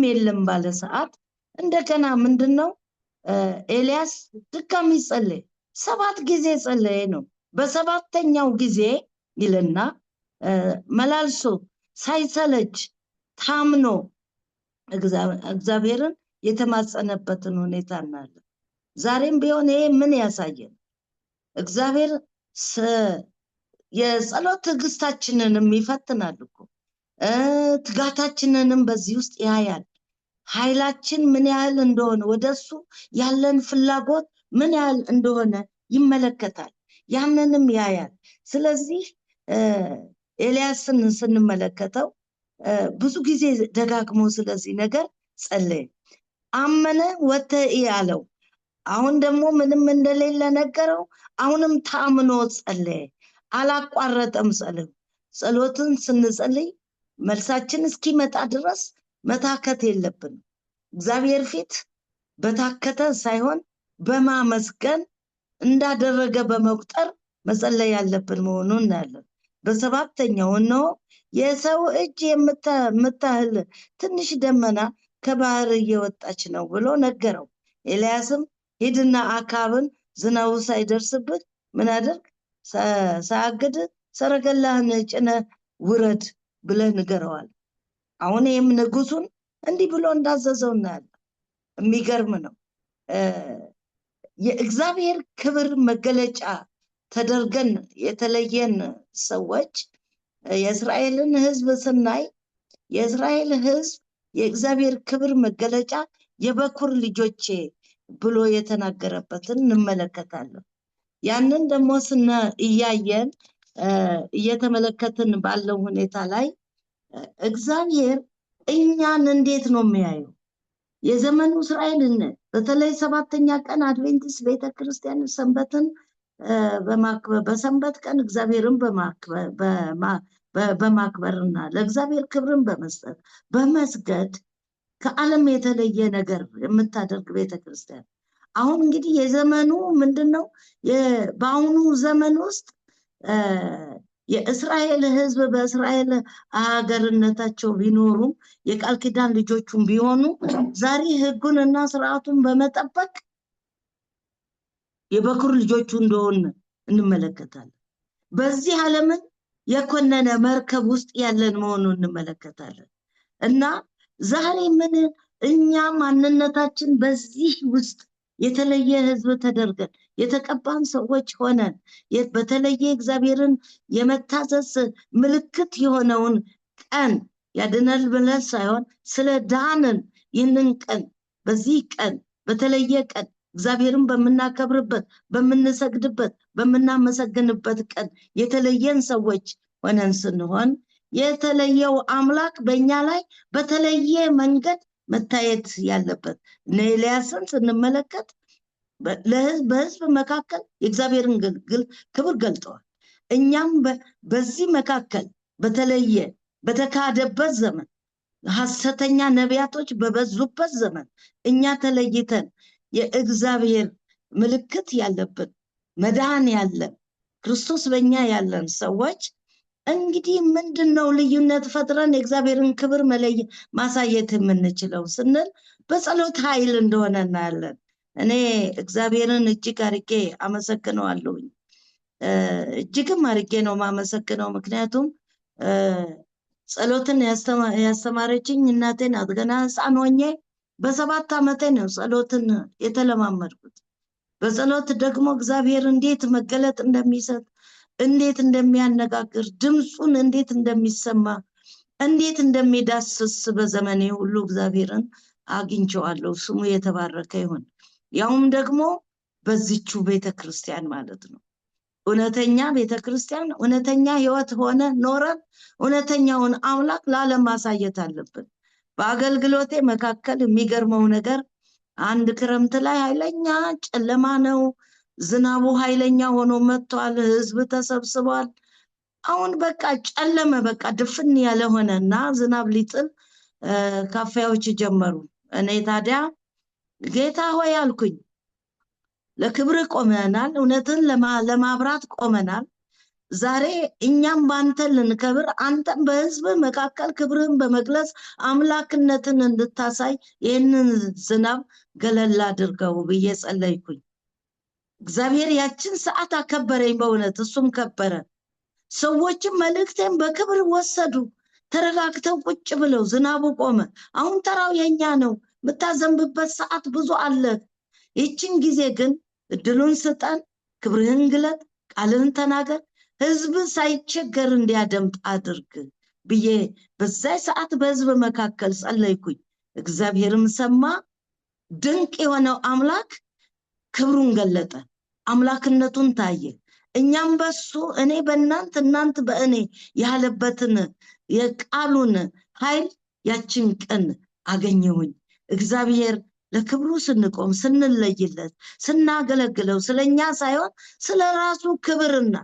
የለም ባለ ሰዓት እንደገና ምንድነው ኤልያስ ድጋሚ ጸለየ። 7 ጊዜ ጸለየ ነው። በሰባተኛው ጊዜ ይልና መላልሶ ሳይሰለች ታምኖ እግዚአብሔርን የተማጸነበትን ሁኔታ እናያለን። ዛሬም ቢሆን ይሄ ምን ያሳየን? እግዚአብሔር የጸሎት ትዕግስታችንንም ይፈትናል እኮ፣ ትጋታችንንም በዚህ ውስጥ ያያል። ኃይላችን ምን ያህል እንደሆነ ወደሱ ያለን ፍላጎት ምን ያህል እንደሆነ ይመለከታል፣ ያንንም ያያል። ስለዚህ ኤልያስን ስንመለከተው ብዙ ጊዜ ደጋግሞ ስለዚህ ነገር ጸለየ። አመነ ወጥተህ ያለው አሁን ደግሞ ምንም እንደሌለ ነገረው። አሁንም ታምኖ ጸለየ፣ አላቋረጠም ጸሎትን ስንጸልይ መልሳችን እስኪመጣ ድረስ መታከት የለብንም። እግዚአብሔር ፊት በታከተ ሳይሆን በማመስገን እንዳደረገ በመቁጠር መጸለይ ያለብን መሆኑን እናያለን። በሰባተኛው ነው የሰው እጅ የምታህል ትንሽ ደመና ከባህር እየወጣች ነው ብሎ ነገረው። ኤልያስም ሂድና አካብን ዝናቡ ሳይደርስብህ ምን አድርግ ሳያግድ ሰረገላህን ጭነህ ውረድ ብለህ ንገረዋል። አሁን ይህም ንጉሱን እንዲህ ብሎ እንዳዘዘው እናያለን። የሚገርም ነው። የእግዚአብሔር ክብር መገለጫ ተደርገን የተለየን ሰዎች የእስራኤልን ሕዝብ ስናይ የእስራኤል ሕዝብ የእግዚአብሔር ክብር መገለጫ የበኩር ልጆቼ ብሎ የተናገረበትን እንመለከታለን። ያንን ደግሞ እያየን እየተመለከትን ባለው ሁኔታ ላይ እግዚአብሔር እኛን እንዴት ነው የሚያየው? የዘመኑ እስራኤልን በተለይ ሰባተኛ ቀን አድቬንቲስት ቤተክርስቲያን ሰንበትን በሰንበት ቀን እግዚአብሔርን በማክበርና ለእግዚአብሔር ክብርን በመስጠት በመስገድ ከዓለም የተለየ ነገር የምታደርግ ቤተክርስቲያን። አሁን እንግዲህ የዘመኑ ምንድነው? በአሁኑ ዘመን ውስጥ የእስራኤል ሕዝብ በእስራኤል ሀገርነታቸው ቢኖሩም የቃል ኪዳን ልጆቹም ቢሆኑ ዛሬ ሕጉንና ስርዓቱን በመጠበቅ የበኩር ልጆቹ እንደሆነ እንመለከታለን። በዚህ ዓለምን የኮነነ መርከብ ውስጥ ያለን መሆኑን እንመለከታለን። እና ዛሬ ምን እኛ ማንነታችን በዚህ ውስጥ የተለየ ሕዝብ ተደርገን የተቀባን ሰዎች ሆነን በተለየ እግዚአብሔርን የመታዘዝ ምልክት የሆነውን ቀን ያድነል ብለን ሳይሆን ስለ ዳንን ይህንን ቀን በዚህ ቀን በተለየ ቀን እግዚአብሔርን በምናከብርበት በምንሰግድበት በምናመሰግንበት ቀን የተለየን ሰዎች ሆነን ስንሆን የተለየው አምላክ በእኛ ላይ በተለየ መንገድ መታየት ያለበት ኤልያስን ስንመለከት በሕዝብ መካከል የእግዚአብሔርን ክብር ገልጠዋል። እኛም በዚህ መካከል በተለየ በተካደበት ዘመን ሐሰተኛ ነቢያቶች በበዙበት ዘመን እኛ ተለይተን የእግዚአብሔር ምልክት ያለበት መዳን ያለን ክርስቶስ በእኛ ያለን ሰዎች እንግዲህ ምንድነው ልዩነት ፈጥረን የእግዚአብሔርን ክብር ማሳየት የምንችለው ስንል በጸሎት ኃይል እንደሆነ እናያለን። እኔ እግዚአብሔርን እጅግ አርጌ አመሰግነዋለሁ። እጅግም አርጌ ነው ማመሰግነው። ምክንያቱም ጸሎትን ያስተማረችኝ እናቴ ናት። ገና ሕፃን ሆኜ በ7 ዓመቴ ነው ጸሎትን የተለማመድኩት። በጸሎት ደግሞ እግዚአብሔር እንዴት መገለጥ እንደሚሰጥ እንዴት እንደሚያነጋግር ድምፁን እንዴት እንደሚሰማ እንዴት እንደሚዳስስ በዘመኔ ሁሉ እግዚአብሔርን አግኝቼዋለሁ። ስሙ የተባረከ ይሁን። ያውም ደግሞ በዚቹ ቤተክርስቲያን ማለት ነው። እውነተኛ ቤተክርስቲያን እውነተኛ ሕይወት ሆነ ኖረን እውነተኛውን አምላክ ለዓለም ማሳየት አለብን። በአገልግሎቴ መካከል የሚገርመው ነገር አንድ ክረምት ላይ ኃይለኛ ጨለማ ነው። ዝናቡ ኃይለኛ ሆኖ መጥቷል። ሕዝብ ተሰብስቧል። አሁን በቃ ጨለመ። በቃ ድፍን ያለ ሆነና ዝናብ ሊጥል ካፊያዎች ጀመሩ። እኔ ታዲያ ጌታ ሆይ አልኩኝ፣ ለክብር ቆመናል፣ እውነትን ለማብራት ቆመናል። ዛሬ እኛም ባንተ ልንከብር አንተም በሕዝብ መካከል ክብርን በመግለጽ አምላክነትን እንድታሳይ ይህንን ዝናብ ገለል አድርገው ብዬ ጸለይኩኝ። እግዚአብሔር ያችን ሰዓት አከበረኝ። በእውነት እሱም ከበረ። ሰዎችም መልእክቴን በክብር ወሰዱ። ተረጋግተው ቁጭ ብለው ዝናቡ ቆመ። አሁን ተራው የኛ ነው። የምታዘንብበት ሰዓት ብዙ አለ። ይችን ጊዜ ግን እድሉን ስጠን፣ ክብርህን ግለጥ፣ ቃልህን ተናገር፣ ሕዝብ ሳይቸገር እንዲያደምጥ አድርግ ብዬ በዛይ ሰዓት በሕዝብ መካከል ጸለይኩኝ። እግዚአብሔርም ሰማ። ድንቅ የሆነው አምላክ ክብሩን ገለጠ፣ አምላክነቱን ታየ። እኛም በሱ እኔ በእናንተ እናንተ በእኔ ያለበትን የቃሉን ኃይል ያችን ቀን አገኘሁኝ። እግዚአብሔር ለክብሩ ስንቆም ስንለይለት ስናገለግለው ስለኛ ሳይሆን ስለራሱ ክብርና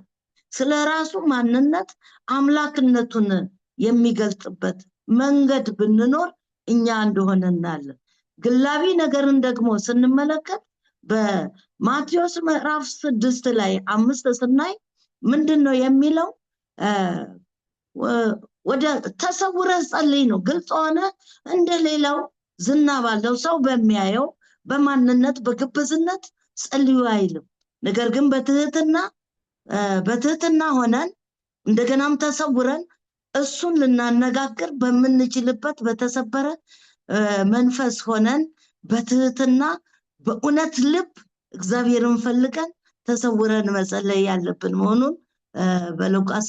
ስለራሱ ማንነት አምላክነቱን የሚገልጥበት መንገድ ብንኖር እኛ እንደሆነ እናለን። ግላቢ ነገርን ደግሞ ስንመለከት በማቴዎስ ምዕራፍ 6 ላይ 5 ስናይ ምንድነው የሚለው? ወደ ተሰውረህ ጸልይ ነው። ግልጽ ሆነ እንደሌላው ዝና ባለው ሰው በሚያየው በማንነት በግብዝነት ጸልዩ አይልም። ነገር ግን በትህትና ሆነን እንደገናም ተሰውረን እሱን ልናነጋግር በምንችልበት በተሰበረ መንፈስ ሆነን በትህትና በእውነት ልብ እግዚአብሔርን ፈልገን ተሰውረን መጸለይ ያለብን መሆኑን በሉቃስ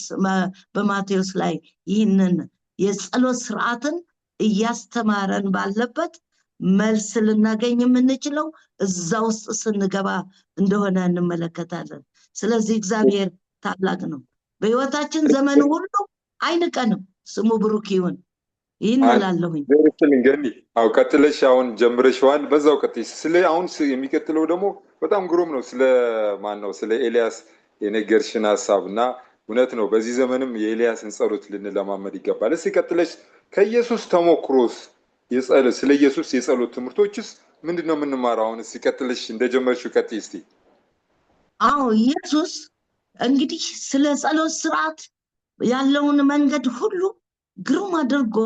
በማቴዎስ ላይ ይህንን የጸሎት ስርዓትን እያስተማረን ባለበት መልስ ልናገኝ የምንችለው እዛ ውስጥ ስንገባ እንደሆነ እንመለከታለን። ስለዚህ እግዚአብሔር ታላቅ ነው። በህይወታችን ዘመን ሁሉ አይንቀንም። ስሙ ብሩክ ይሁን። ይህን እላለሁኝ። ገኒ አው ቀጥለሽ አሁን ጀምረሽዋል፣ በዛው ቀጥይ። ስለ አሁን የሚቀጥለው ደግሞ በጣም ግሩም ነው። ስለ ማን ነው? ስለ ኤልያስ የነገርሽን ሐሳብና እውነት ነው። በዚህ ዘመንም የኤልያስን ጸሎት ልንለማመድ ይገባል። እስኪ ቀጥለሽ ከኢየሱስ ተሞክሮስ ስለ ኢየሱስ የጸሎት ትምህርቶችስ ምንድነው የምንማረው? አሁን እስኪ ቀጥለሽ እንደጀመርሽው ቀጥይ እስቲ። አዎ ኢየሱስ እንግዲህ ስለ ጸሎት ስርዓት ያለውን መንገድ ሁሉ ግሩም አድርጎ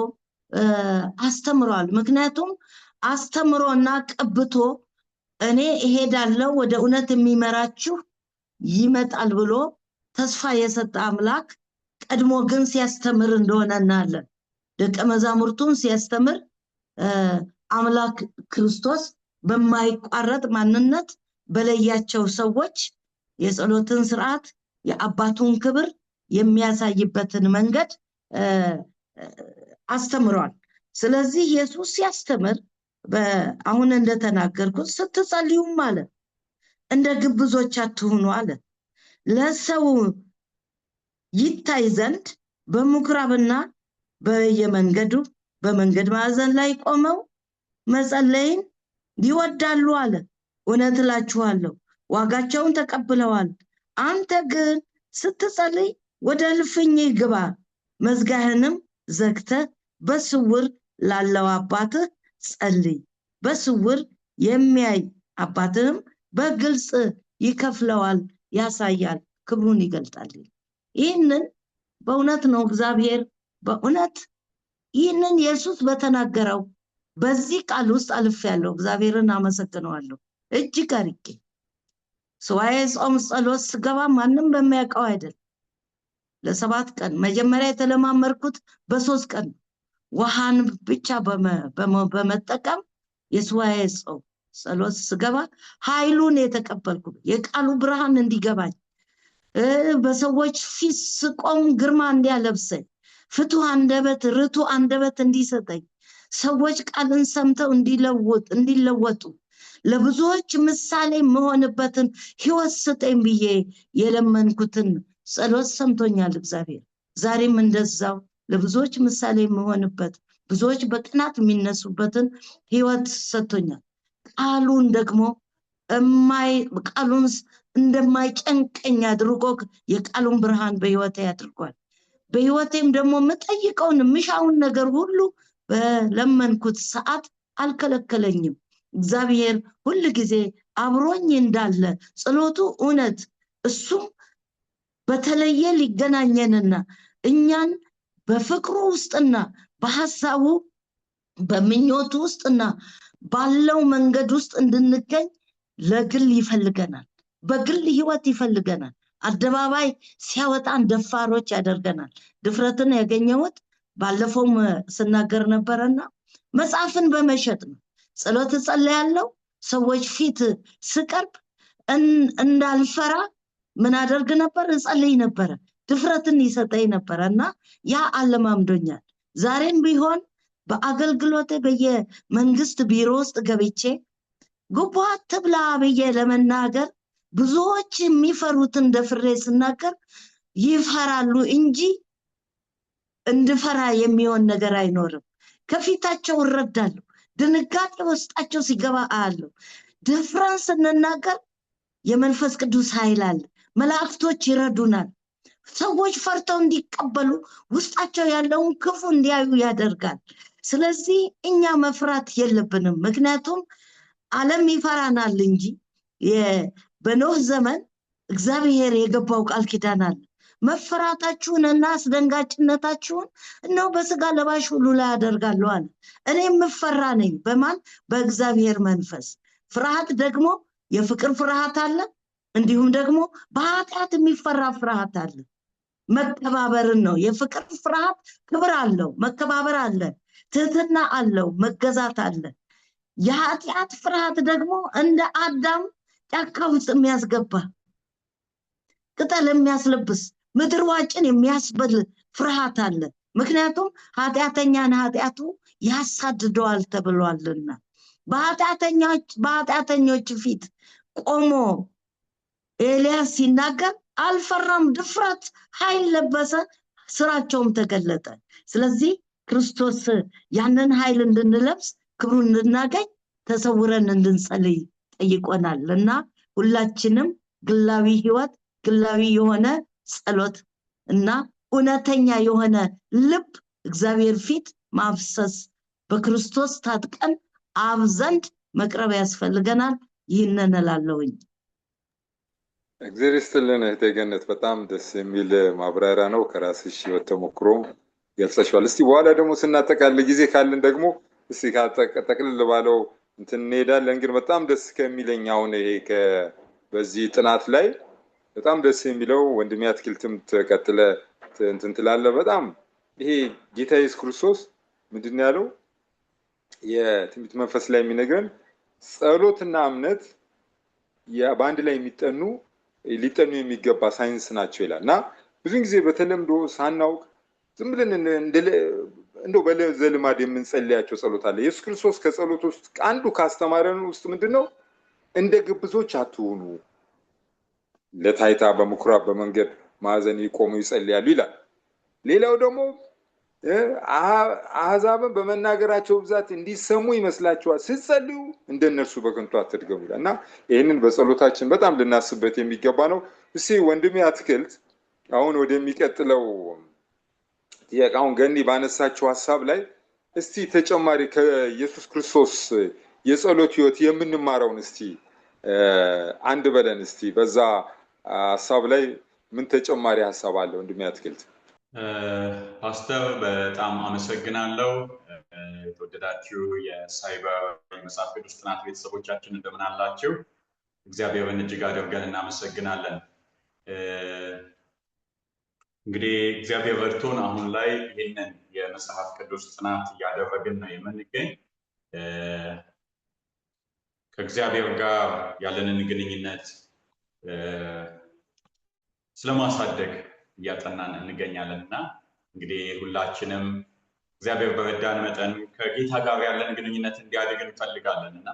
አስተምሯል። ምክንያቱም አስተምሮና ቀብቶ እኔ እሄዳለሁ ወደ እውነት የሚመራችሁ ይመጣል ብሎ ተስፋ የሰጠ አምላክ ቀድሞ ግን ሲያስተምር እንደሆነ እናያለን። ደቀ መዛሙርቱን ሲያስተምር አምላክ ክርስቶስ በማይቋረጥ ማንነት በለያቸው ሰዎች የጸሎትን ስርዓት የአባቱን ክብር የሚያሳይበትን መንገድ አስተምሯል። ስለዚህ ኢየሱስ ሲያስተምር አሁን እንደተናገርኩት ስትጸልዩም አለ እንደ ግብዞች አትሁኑ አለ። ለሰው ይታይ ዘንድ በምኩራብና በየመንገዱ በመንገድ ማዕዘን ላይ ቆመው መጸለይን ይወዳሉ አለ። እውነት እላችኋለሁ ዋጋቸውን ተቀብለዋል። አንተ ግን ስትጸልይ ወደ እልፍኝህ ግባ፣ መዝጋህንም ዘግተህ በስውር ላለው አባትህ ጸልይ። በስውር የሚያይ አባትህም በግልጽ ይከፍለዋል፣ ያሳያል፣ ክብሩን ይገልጣል። ይህንን በእውነት ነው እግዚአብሔር በእውነት ይህንን ኢየሱስ በተናገረው በዚህ ቃል ውስጥ አልፌያለሁ። እግዚአብሔርን አመሰግነዋለሁ እጅግ አድርጌ። ሱባዔ ጾም ጸሎት ስገባ ማንም በሚያውቀው አይደል ለ7 ቀን መጀመሪያ የተለማመርኩት በ3 ቀን ውሃን ብቻ በመጠቀም የሱባዔ ጾም ጸሎት ስገባ ኃይሉን የተቀበልኩ የቃሉ ብርሃን እንዲገባኝ በሰዎች ፊት ስቆም ግርማ እንዲያለብሰኝ ፍቱህ አንደበት ርቱዕ አንደበት እንዲሰጠኝ ሰዎች ቃልን ሰምተው እንዲለወጡ ለብዙዎች ምሳሌ መሆንበትን ህይወት ስጠኝ ብዬ የለመንኩትን ጸሎት ሰምቶኛል እግዚአብሔር። ዛሬም እንደዛው ለብዙዎች ምሳሌ መሆንበት ብዙዎች በቅናት የሚነሱበትን ህይወት ሰጥቶኛል። ቃሉን ደግሞ ቃሉን እንደማይጨንቀኝ አድርጎ የቃሉን ብርሃን በህይወቴ ያድርጓል። በህይወቴም ደግሞ መጠይቀውን ምሻውን ነገር ሁሉ በለመንኩት ሰዓት አልከለከለኝም። እግዚአብሔር ሁሉ ጊዜ አብሮኝ እንዳለ ጸሎቱ እውነት እሱም በተለየ ሊገናኘንና እኛን በፍቅሩ ውስጥና በሐሳቡ በምኞቱ ውስጥና ባለው መንገድ ውስጥ እንድንገኝ ለግል ይፈልገናል። በግል ህይወት ይፈልገናል። አደባባይ ሲያወጣን ደፋሮች ያደርገናል። ድፍረትን ያገኘሁት ባለፈውም ስናገር ነበርና መጽሐፍን በመሸጥ ነው። ጸሎት ጸልያለሁ ሰዎች ፊት ስቀርብ እንዳልፈራ ምን አደርግ ነበር? እጸልይ ነበር። ድፍረትን ይሰጠኝ ነበርና ያ አለማምዶኛል። ዛሬም ቢሆን በአገልግሎቴ በየመንግስት ቢሮ ውስጥ ገብቼ ጉቦ አትብላ ብዬ ለመናገር ብዙዎች የሚፈሩትን ደፍሬ ስናገር ይፈራሉ እንጂ እንድፈራ የሚሆን ነገር አይኖርም። ከፊታቸው እረዳለሁ። ድንጋጤ ውስጣቸው ሲገባ አያለሁ። ድፍረን ስንናገር የመንፈስ ቅዱስ ኃይል አለ። መላእክቶች ይረዱናል። ሰዎች ፈርተው እንዲቀበሉ ውስጣቸው ያለውን ክፉ እንዲያዩ ያደርጋል። ስለዚህ እኛ መፍራት የለብንም። ምክንያቱም ዓለም ይፈራናል እንጂ በኖህ ዘመን እግዚአብሔር የገባው ቃል ኪዳን አለ። መፈራታችሁንና አስደንጋጭነታችሁን እነሆ በስጋ ለባሽ ሁሉ ላይ አደርጋለሁ አለ። እኔ የምፈራ ነኝ። በማን? በእግዚአብሔር መንፈስ። ፍርሃት ደግሞ የፍቅር ፍርሃት አለ፣ እንዲሁም ደግሞ በኃጢአት የሚፈራ ፍርሃት አለ። መከባበርን ነው። የፍቅር ፍርሃት ክብር አለው፣ መከባበር አለ፣ ትህትና አለው፣ መገዛት አለ። የኃጢአት ፍርሃት ደግሞ እንደ አዳም ጫካ ውስጥ የሚያስገባ ቅጠል የሚያስለብስ ምድር ዋጭን የሚያስበል ፍርሃት አለ። ምክንያቱም ኃጢአተኛን ኃጢአቱ ያሳድደዋል ተብሏልና። በኃጢአተኞች ፊት ቆሞ ኤልያስ ሲናገር አልፈራም። ድፍረት ኃይል ለበሰ፣ ስራቸውም ተገለጠ። ስለዚህ ክርስቶስ ያንን ኃይል እንድንለብስ ክብሩን እንድናገኝ ተሰውረን እንድንጸልይ ጠይቆናል እና ሁላችንም ግላዊ ህይወት፣ ግላዊ የሆነ ጸሎት እና እውነተኛ የሆነ ልብ እግዚአብሔር ፊት ማፍሰስ በክርስቶስ ታጥቀን አብ ዘንድ መቅረብ ያስፈልገናል። ይህንን እላለሁኝ። እግዚአብሔር ይስጥልን እህቴ ገነት፣ በጣም ደስ የሚል ማብራሪያ ነው። ከራስሽ ህይወት ተሞክሮም ገልጸሻል። እስቲ በኋላ ደግሞ ስናጠቃልል ጊዜ ካለን ደግሞ እስቲ ጠቅልል ባለው እንትን እንሄዳለን። ግን በጣም ደስ ከሚለኝ አሁን ይሄ በዚህ ጥናት ላይ በጣም ደስ የሚለው ወንድሜ አትክልትም ተቀጥለ እንትን ትላለህ። በጣም ይሄ ጌታ ኢየሱስ ክርስቶስ ምንድን ያለው የትንቢት መንፈስ ላይ የሚነግረን ጸሎትና እምነት በአንድ ላይ ሊጠኑ የሚገባ ሳይንስ ናቸው ይላል እና ብዙ ጊዜ በተለምዶ ሳናውቅ ዝም ብለን እንደው በዘልማድ የምንጸልያቸው ጸሎት አለ። ኢየሱስ ክርስቶስ ከጸሎት ውስጥ አንዱ ካስተማረን ውስጥ ምንድነው? እንደ ግብዞች አትሁኑ፣ ለታይታ በምኩራብ በመንገድ ማዕዘን ይቆሙ ይጸልያሉ ይላል። ሌላው ደግሞ አሕዛብን በመናገራቸው ብዛት እንዲሰሙ ይመስላችኋል፣ ስትጸልዩ እንደነርሱ በከንቱ አትድገሙ ይላል እና ይህንን በጸሎታችን በጣም ልናስብበት የሚገባ ነው። እስቲ ወንድሜ አትክልት አሁን ወደሚቀጥለው አሁን ገኒ ባነሳቸው ሐሳብ ላይ እስቲ ተጨማሪ ከኢየሱስ ክርስቶስ የጸሎት ህይወት የምንማረውን እስቲ አንድ በለን። እስቲ በዛ ሐሳብ ላይ ምን ተጨማሪ ሐሳብ አለ ወንድሜ አትክልት? ፓስተር በጣም አመሰግናለሁ። የተወደዳችሁ የሳይበር የመጽሐፍ ቅዱስ ጥናት ቤተሰቦቻችን እንደምን አላችሁ? እግዚአብሔርን እጅግ አድርገን እናመሰግናለን። እንግዲህ እግዚአብሔር ረድቶን አሁን ላይ ይህንን የመጽሐፍ ቅዱስ ጥናት እያደረግን ነው የምንገኝ። ከእግዚአብሔር ጋር ያለንን ግንኙነት ስለማሳደግ እያጠናን እንገኛለን እና እንግዲህ ሁላችንም እግዚአብሔር በረዳን መጠን ከጌታ ጋር ያለን ግንኙነት እንዲያድግ እንፈልጋለን እና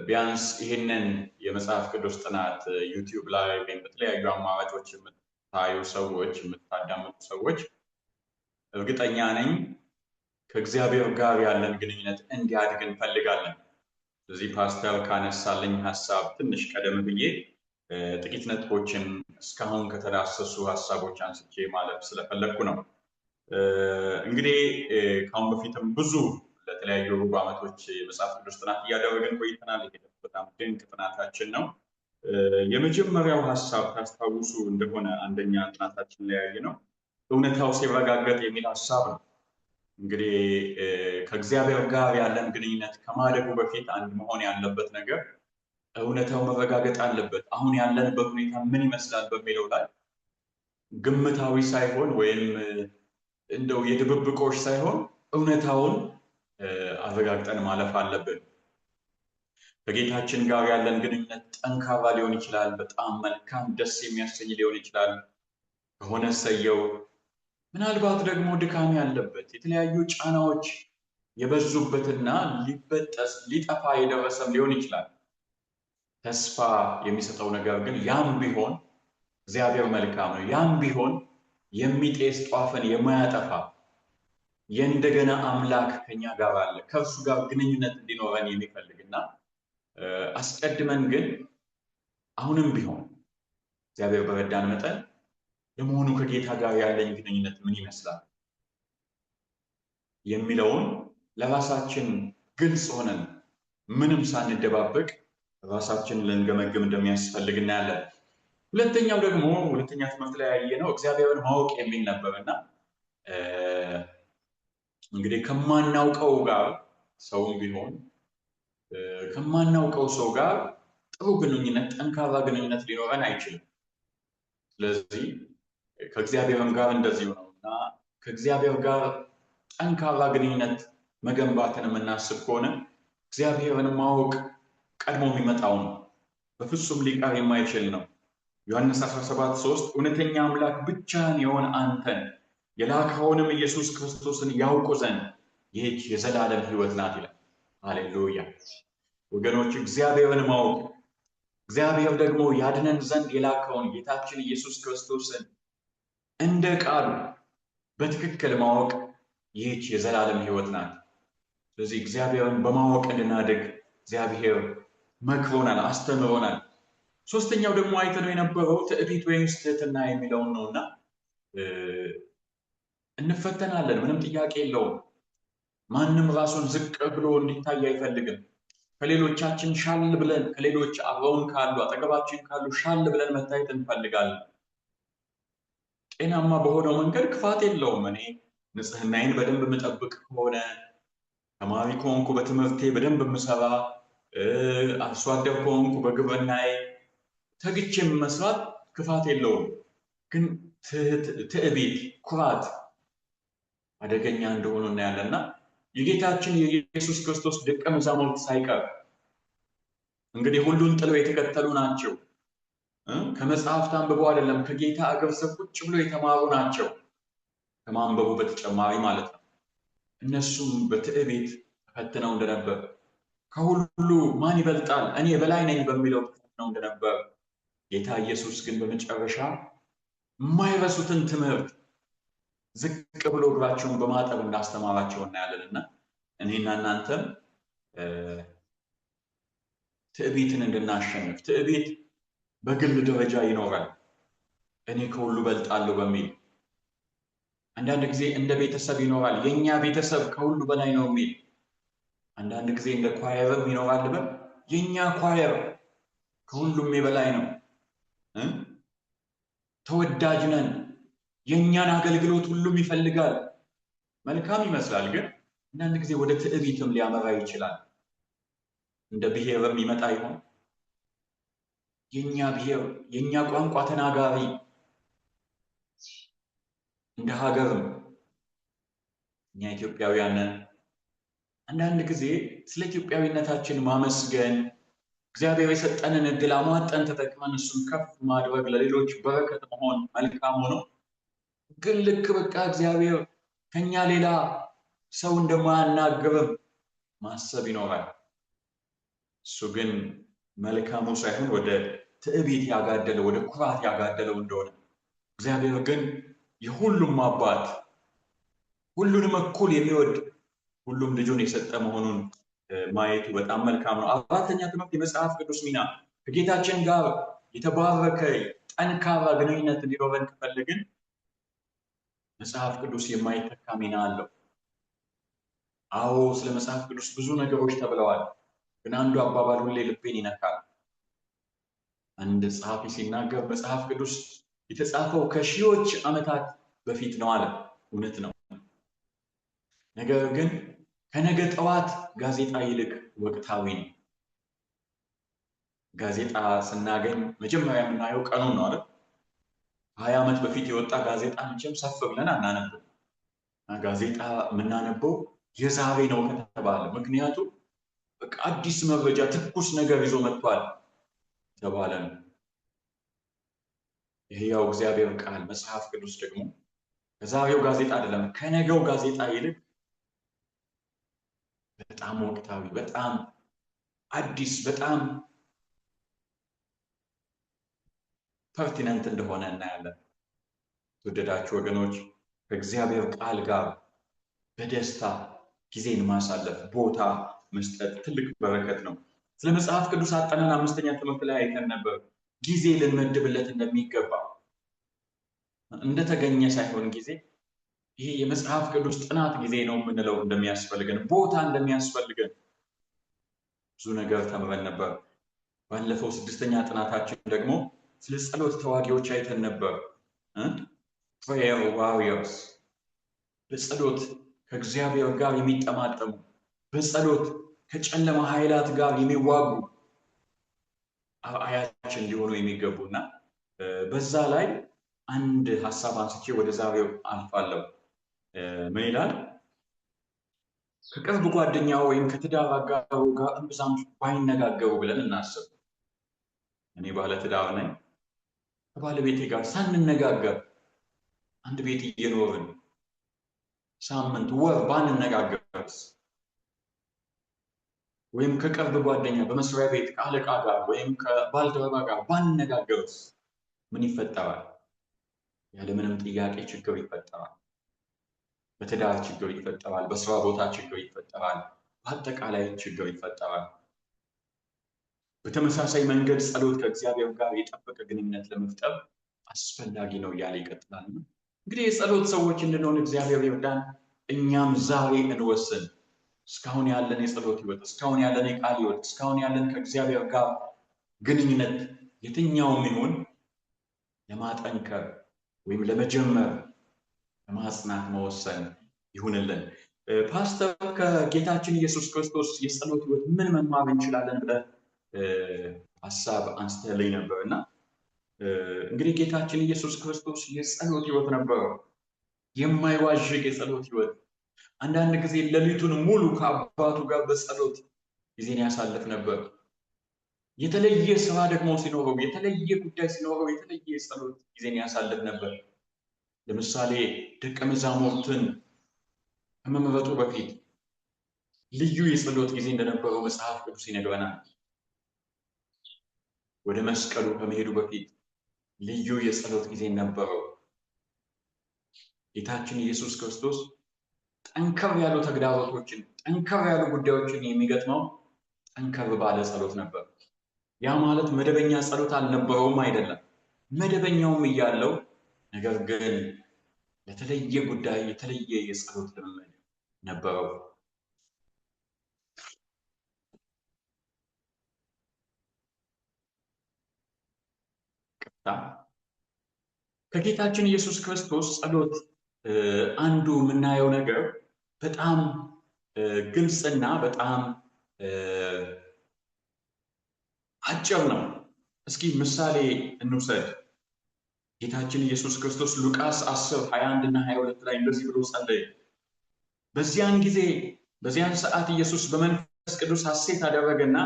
ቢያንስ ይህንን የመጽሐፍ ቅዱስ ጥናት ዩቲዩብ ላይ ወይም በተለያዩ አማራጮች የምታዩ ሰዎች፣ የምታዳምጡ ሰዎች እርግጠኛ ነኝ ከእግዚአብሔር ጋር ያለን ግንኙነት እንዲያድግ እንፈልጋለን። ስለዚህ ፓስተር ካነሳልኝ ሀሳብ ትንሽ ቀደም ብዬ ጥቂት ነጥቦችን እስካሁን ከተዳሰሱ ሀሳቦች አንስቼ ማለፍ ስለፈለግኩ ነው። እንግዲህ ከአሁን በፊትም ብዙ ለተለያዩ ሩብ ዓመቶች የመጽሐፍ ቅዱስ ጥናት እያደረግን ቆይተናል። ይሄ በጣም ድንቅ ጥናታችን ነው። የመጀመሪያው ሀሳብ ታስታውሱ እንደሆነ አንደኛ ጥናታችን ላይ ያየነው እውነታው ሲረጋገጥ የሚል ሀሳብ ነው። እንግዲህ ከእግዚአብሔር ጋር ያለን ግንኙነት ከማደጉ በፊት አንድ መሆን ያለበት ነገር እውነታው መረጋገጥ አለበት። አሁን ያለንበት ሁኔታ ምን ይመስላል በሚለው ላይ ግምታዊ ሳይሆን ወይም እንደው የድብብቆሽ ሳይሆን እውነታውን አረጋግጠን ማለፍ አለብን። ከጌታችን ጋር ያለን ግንኙነት ጠንካራ ሊሆን ይችላል፣ በጣም መልካም ደስ የሚያሰኝ ሊሆን ይችላል። ከሆነ ሰየው ምናልባት ደግሞ ድካም ያለበት የተለያዩ ጫናዎች የበዙበትና ሊበጠስ ሊጠፋ የደረሰም ሊሆን ይችላል። ተስፋ የሚሰጠው ነገር ግን ያም ቢሆን እግዚአብሔር መልካም ነው። ያም ቢሆን የሚጤስ ጧፍን የማያጠፋ የእንደገና አምላክ ከኛ ጋር አለ፣ ከእርሱ ጋር ግንኙነት እንዲኖረን የሚፈልግና አስቀድመን ግን አሁንም ቢሆን እግዚአብሔር በረዳን መጠን ለመሆኑ ከጌታ ጋር ያለኝ ግንኙነት ምን ይመስላል የሚለውን ለራሳችን ግልጽ ሆነን ምንም ሳንደባበቅ ራሳችንን ልንገመግም እንደሚያስፈልግ እናያለን። ሁለተኛው ደግሞ ሁለተኛ ትምህርት ላይ ያየነው እግዚአብሔርን ማወቅ የሚል ነበርና እንግዲህ ከማናውቀው ጋር ሰውም ቢሆን ከማናውቀው ሰው ጋር ጥሩ ግንኙነት ጠንካራ ግንኙነት ሊኖረን አይችልም። ስለዚህ ከእግዚአብሔርም ጋር እንደዚሁ ነውና ከእግዚአብሔር ጋር ጠንካራ ግንኙነት መገንባትን የምናስብ ከሆነ እግዚአብሔርን ማወቅ ቀድሞ የሚመጣው ነው፣ በፍጹም ሊቀር የማይችል ነው። ዮሐንስ 17:3 እውነተኛ አምላክ ብቻህን የሆነ አንተን የላከውንም ኢየሱስ ክርስቶስን ያውቁ ዘንድ ይህች የዘላለም ሕይወት ናት ይላል። ሃሌሉያ ወገኖች፣ እግዚአብሔርን ማወቅ እግዚአብሔር ደግሞ ያድነን ዘንድ የላከውን ጌታችን ኢየሱስ ክርስቶስን እንደ ቃሉ በትክክል ማወቅ ይህች የዘላለም ሕይወት ናት። ስለዚህ እግዚአብሔርን በማወቅ እንድናድግ እግዚአብሔር መክሮናል፣ አስተምሮናል። ሶስተኛው ደግሞ አይተነው የነበረው ትዕቢት ወይም ትሕትና የሚለውን ነውና እንፈተናለን፣ ምንም ጥያቄ የለውም። ማንም ራሱን ዝቅ ብሎ እንዲታይ አይፈልግም። ከሌሎቻችን ሻል ብለን ከሌሎች አብረውን ካሉ አጠገባችን ካሉ ሻል ብለን መታየት እንፈልጋለን። ጤናማ በሆነው መንገድ ክፋት የለውም። እኔ ንጽህናዬን በደንብ የምጠብቅ ከሆነ ተማሪ ከሆንኩ በትምህርቴ በደንብ የምሰራ አርሶ አደር ከሆንኩ በግብርናዬ ተግቼ መስራት ክፋት የለውም። ግን ትዕቢት፣ ኩራት አደገኛ እንደሆኑ እናያለንና የጌታችን የኢየሱስ ክርስቶስ ደቀ መዛሙርት ሳይቀር እንግዲህ ሁሉን ጥለው የተከተሉ ናቸው። ከመጽሐፍት አንብበው አይደለም፣ ከጌታ እግር ስር ቁጭ ብሎ የተማሩ ናቸው። ከማንበቡ በተጨማሪ ማለት ነው። እነሱም በትዕቢት ተፈትነው እንደነበር፣ ከሁሉ ማን ይበልጣል እኔ በላይ ነኝ በሚለው ተፈትነው እንደነበር፣ ጌታ ኢየሱስ ግን በመጨረሻ የማይረሱትን ትምህርት ዝቅ ብሎ እግራቸውን በማጠብ እንዳስተማራቸው እናያለንና እኔና እናንተም ትዕቢትን እንድናሸንፍ፣ ትዕቢት በግል ደረጃ ይኖራል፣ እኔ ከሁሉ በልጣለሁ በሚል አንዳንድ ጊዜ እንደ ቤተሰብ ይኖራል፣ የኛ ቤተሰብ ከሁሉ በላይ ነው የሚል አንዳንድ ጊዜ እንደ ኳየርም ይኖራል፣ የኛ ኳየር ከሁሉም የበላይ ነው፣ ተወዳጅ ነን፣ የኛን አገልግሎት ሁሉም ይፈልጋል። መልካም ይመስላል፣ ግን አንዳንድ ጊዜ ወደ ትዕቢትም ሊያመራ ይችላል። እንደ ብሔርም ይመጣ ይሆን? የኛ ብሔር፣ የኛ ቋንቋ ተናጋሪ፣ እንደ ሀገርም እኛ ኢትዮጵያውያን አንዳንድ ጊዜ ስለ ኢትዮጵያዊነታችን ማመስገን፣ እግዚአብሔር የሰጠንን እድል አሟጠን ተጠቅመን እሱን ከፍ ማድረግ፣ ለሌሎች በረከት መሆን መልካም ሆኖ ግን ልክ በቃ እግዚአብሔር ከኛ ሌላ ሰው እንደማያናግርም ማሰብ ይኖራል። እሱ ግን መልካሙ ሳይሆን ወደ ትዕቢት ያጋደለው፣ ወደ ኩራት ያጋደለው እንደሆነ፣ እግዚአብሔር ግን የሁሉም አባት፣ ሁሉንም እኩል የሚወድ ሁሉም ልጁን የሰጠ መሆኑን ማየቱ በጣም መልካም ነው። አራተኛ ትምህርት የመጽሐፍ ቅዱስ ሚና። ከጌታችን ጋር የተባረከ ጠንካራ ግንኙነት እንዲኖረን ከፈለግን መጽሐፍ ቅዱስ የማይተካ ሚና አለው። አዎ ስለ መጽሐፍ ቅዱስ ብዙ ነገሮች ተብለዋል፣ ግን አንዱ አባባል ሁሌ ልቤን ይነካል። አንድ ጸሐፊ ሲናገር መጽሐፍ ቅዱስ የተጻፈው ከሺዎች ዓመታት በፊት ነው አለ። እውነት ነው። ነገር ግን ከነገ ጠዋት ጋዜጣ ይልቅ ወቅታዊ ነው። ጋዜጣ ስናገኝ መጀመሪያ የምናየው ቀኑን ነው አይደል? 20 ዓመት በፊት የወጣ ጋዜጣ መቼም ሰፍ ብለን አናነበው። ጋዜጣ የምናነበው የዛሬ ነው ከተባለ፣ ምክንያቱም በቃ አዲስ መረጃ ትኩስ ነገር ይዞ መጥቷል ተባለ ነው። የሕያው እግዚአብሔር ቃል መጽሐፍ ቅዱስ ደግሞ ከዛሬው ጋዜጣ አይደለም ከነገው ጋዜጣ ይልቅ በጣም ወቅታዊ፣ በጣም አዲስ፣ በጣም ፐርቲነንት እንደሆነ እናያለን። ተወደዳችሁ ወገኖች ከእግዚአብሔር ቃል ጋር በደስታ ጊዜን ማሳለፍ፣ ቦታ መስጠት ትልቅ በረከት ነው። ስለ መጽሐፍ ቅዱስ አጠናን 5ኛ ትምህርት ላይ አይተን ነበር። ጊዜ ልንመድብለት እንደሚገባ እንደተገኘ ሳይሆን ጊዜ ይሄ የመጽሐፍ ቅዱስ ጥናት ጊዜ ነው የምንለው እንደሚያስፈልገን፣ ቦታ እንደሚያስፈልገን ብዙ ነገር ተምረን ነበር። ባለፈው 6ኛ ጥናታችን ደግሞ ስለ ጸሎት ተዋጊዎች አይተን ነበር። prayer warriors በጸሎት ከእግዚአብሔር ጋር የሚጠማጠሙ፣ በጸሎት ከጨለማ ኃይላት ጋር የሚዋጉ አያችን ሊሆኑ የሚገቡና በዛ ላይ አንድ ሐሳብ አንስቼ ወደ ዛሬው አልፋለሁ። ምን ይላል? ከቅርብ ጓደኛው ወይም ከትዳር አጋሩ ጋር እምብዛም ባይነጋገሩ ብለን እናስብ። እኔ ባለ ትዳር ነኝ። ከባለቤቴ ጋር ሳንነጋገር አንድ ቤት እየኖርን ሳምንት ወር ባንነጋገርስ? ወይም ከቅርብ ጓደኛ በመስሪያ ቤት ከአለቃ ጋር ወይም ከባልደረባ ጋር ባንነጋገርስ ምን ይፈጠራል? ያለምንም ጥያቄ ችግር ይፈጠራል። በትዳር ችግር ይፈጠራል፣ በስራ ቦታ ችግር ይፈጠራል፣ በአጠቃላይ ችግር ይፈጠራል። በተመሳሳይ መንገድ ጸሎት ከእግዚአብሔር ጋር የጠበቀ ግንኙነት ለመፍጠር አስፈላጊ ነው እያለ ይቀጥላል። እንግዲህ የጸሎት ሰዎች እንድንሆን እግዚአብሔር ይርዳን። እኛም ዛሬ እንወስን። እስካሁን ያለን የጸሎት ህይወት፣ እስካሁን ያለን የቃል ህይወት፣ እስካሁን ያለን ከእግዚአብሔር ጋር ግንኙነት የትኛውም ይሁን ለማጠንከር ወይም ለመጀመር ለማጽናት መወሰን ይሁንልን። ፓስተር ከጌታችን ኢየሱስ ክርስቶስ የጸሎት ህይወት ምን መማር እንችላለን ብለህ ሐሳብ አንስተልኝ ነበርና እንግዲህ ጌታችን ኢየሱስ ክርስቶስ የጸሎት ህይወት ነበረው፣ የማይዋዥቅ የጸሎት ህይወት። አንዳንድ ጊዜ ሌሊቱን ሙሉ ከአባቱ ጋር በጸሎት ጊዜን ያሳልፍ ነበር። የተለየ ስራ ደግሞ ሲኖረው፣ የተለየ ጉዳይ ሲኖረው የተለየ የጸሎት ጊዜን ያሳልፍ ነበር። ለምሳሌ ደቀ መዛሙርትን ከመመረጡ በፊት ልዩ የጸሎት ጊዜ እንደነበረው መጽሐፍ ቅዱስ ይነግረናል። ወደ መስቀሉ ከመሄዱ በፊት ልዩ የጸሎት ጊዜ ነበረው። ጌታችን ኢየሱስ ክርስቶስ ጠንከር ያሉ ተግዳሮቶችን፣ ጠንከር ያሉ ጉዳዮችን የሚገጥመው ጠንከር ባለ ጸሎት ነበር። ያ ማለት መደበኛ ጸሎት አልነበረውም አይደለም፣ መደበኛውም እያለው ነገር ግን ለተለየ ጉዳይ የተለየ የጸሎት ልምምድ ነበረው። ከጌታችን ኢየሱስ ክርስቶስ ጸሎት አንዱ የምናየው ነገር በጣም ግልጽና በጣም አጭር ነው። እስኪ ምሳሌ እንውሰድ። ጌታችን ኢየሱስ ክርስቶስ ሉቃስ 10:21 እና 22 ላይ እንደዚህ ብሎ ጸለየ። በዚያን ሰዓት ኢየሱስ በመንፈስ ቅዱስ ሐሴት አደረገና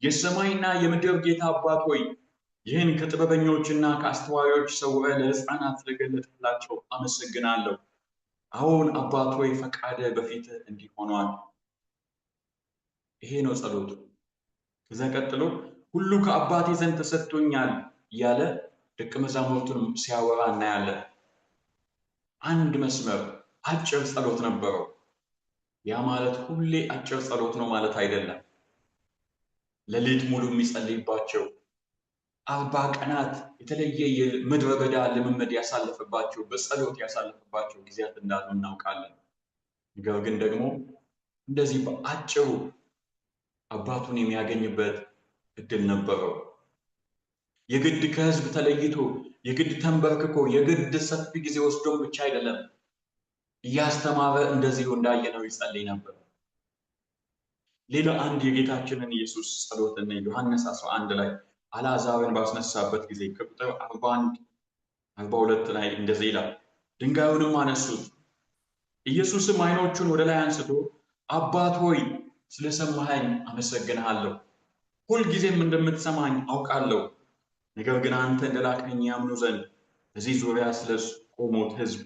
የሰማይና የምድር ጌታ አባት ሆይ ይህን ከጥበበኞችና ከአስተዋዮች ሰውረህ ለሕፃናት ስለገለጥክላቸው አመሰግናለሁ። አሁን አባት ሆይ ፈቃደ በፊትህ እንዲህ ሆኗል። ይሄ ነው ጸሎቱ። ከዛ ቀጥሎ ሁሉ ከአባቴ ዘንድ ተሰጥቶኛል እያለ ደቀ መዛሙርቱን ሲያወራ እናያለን። አንድ መስመር አጭር ጸሎት ነበረው። ያ ማለት ሁሌ አጭር ጸሎት ነው ማለት አይደለም። ሌሊት ሙሉ የሚጸልይባቸው 40 ቀናት የተለየ የምድረ በዳ ልምምድ ያሳለፈባቸው፣ በጸሎት ያሳለፈባቸው ጊዜያት እንዳሉ እናውቃለን። ነገር ግን ደግሞ እንደዚህ በአጭሩ አባቱን የሚያገኝበት እድል ነበረው። የግድ ከህዝብ ተለይቶ፣ የግድ ተንበርክኮ፣ የግድ ሰፊ ጊዜ ወስዶም ብቻ አይደለም፣ እያስተማረ እንደዚሁ እንዳየነው ይጸልይ ነበር። ሌላ አንድ የጌታችንን ኢየሱስ ጸሎትን ዮሐንስ 11 ላይ አልዓዛርን ባስነሳበት ጊዜ ከቁጥር 41-42 ላይ እንደዚህ ይላል። ድንጋዩንም አነሱት። ኢየሱስም ዓይኖቹን ወደ ላይ አንስቶ አባት ሆይ ስለሰማኸኝ አመሰግንሃለሁ፣ ሁልጊዜም እንደምትሰማኝ አውቃለሁ። ነገር ግን አንተ እንደላከኝ ያምኑ ዘንድ በዚህ ዙሪያ ስለቆሙት ህዝብ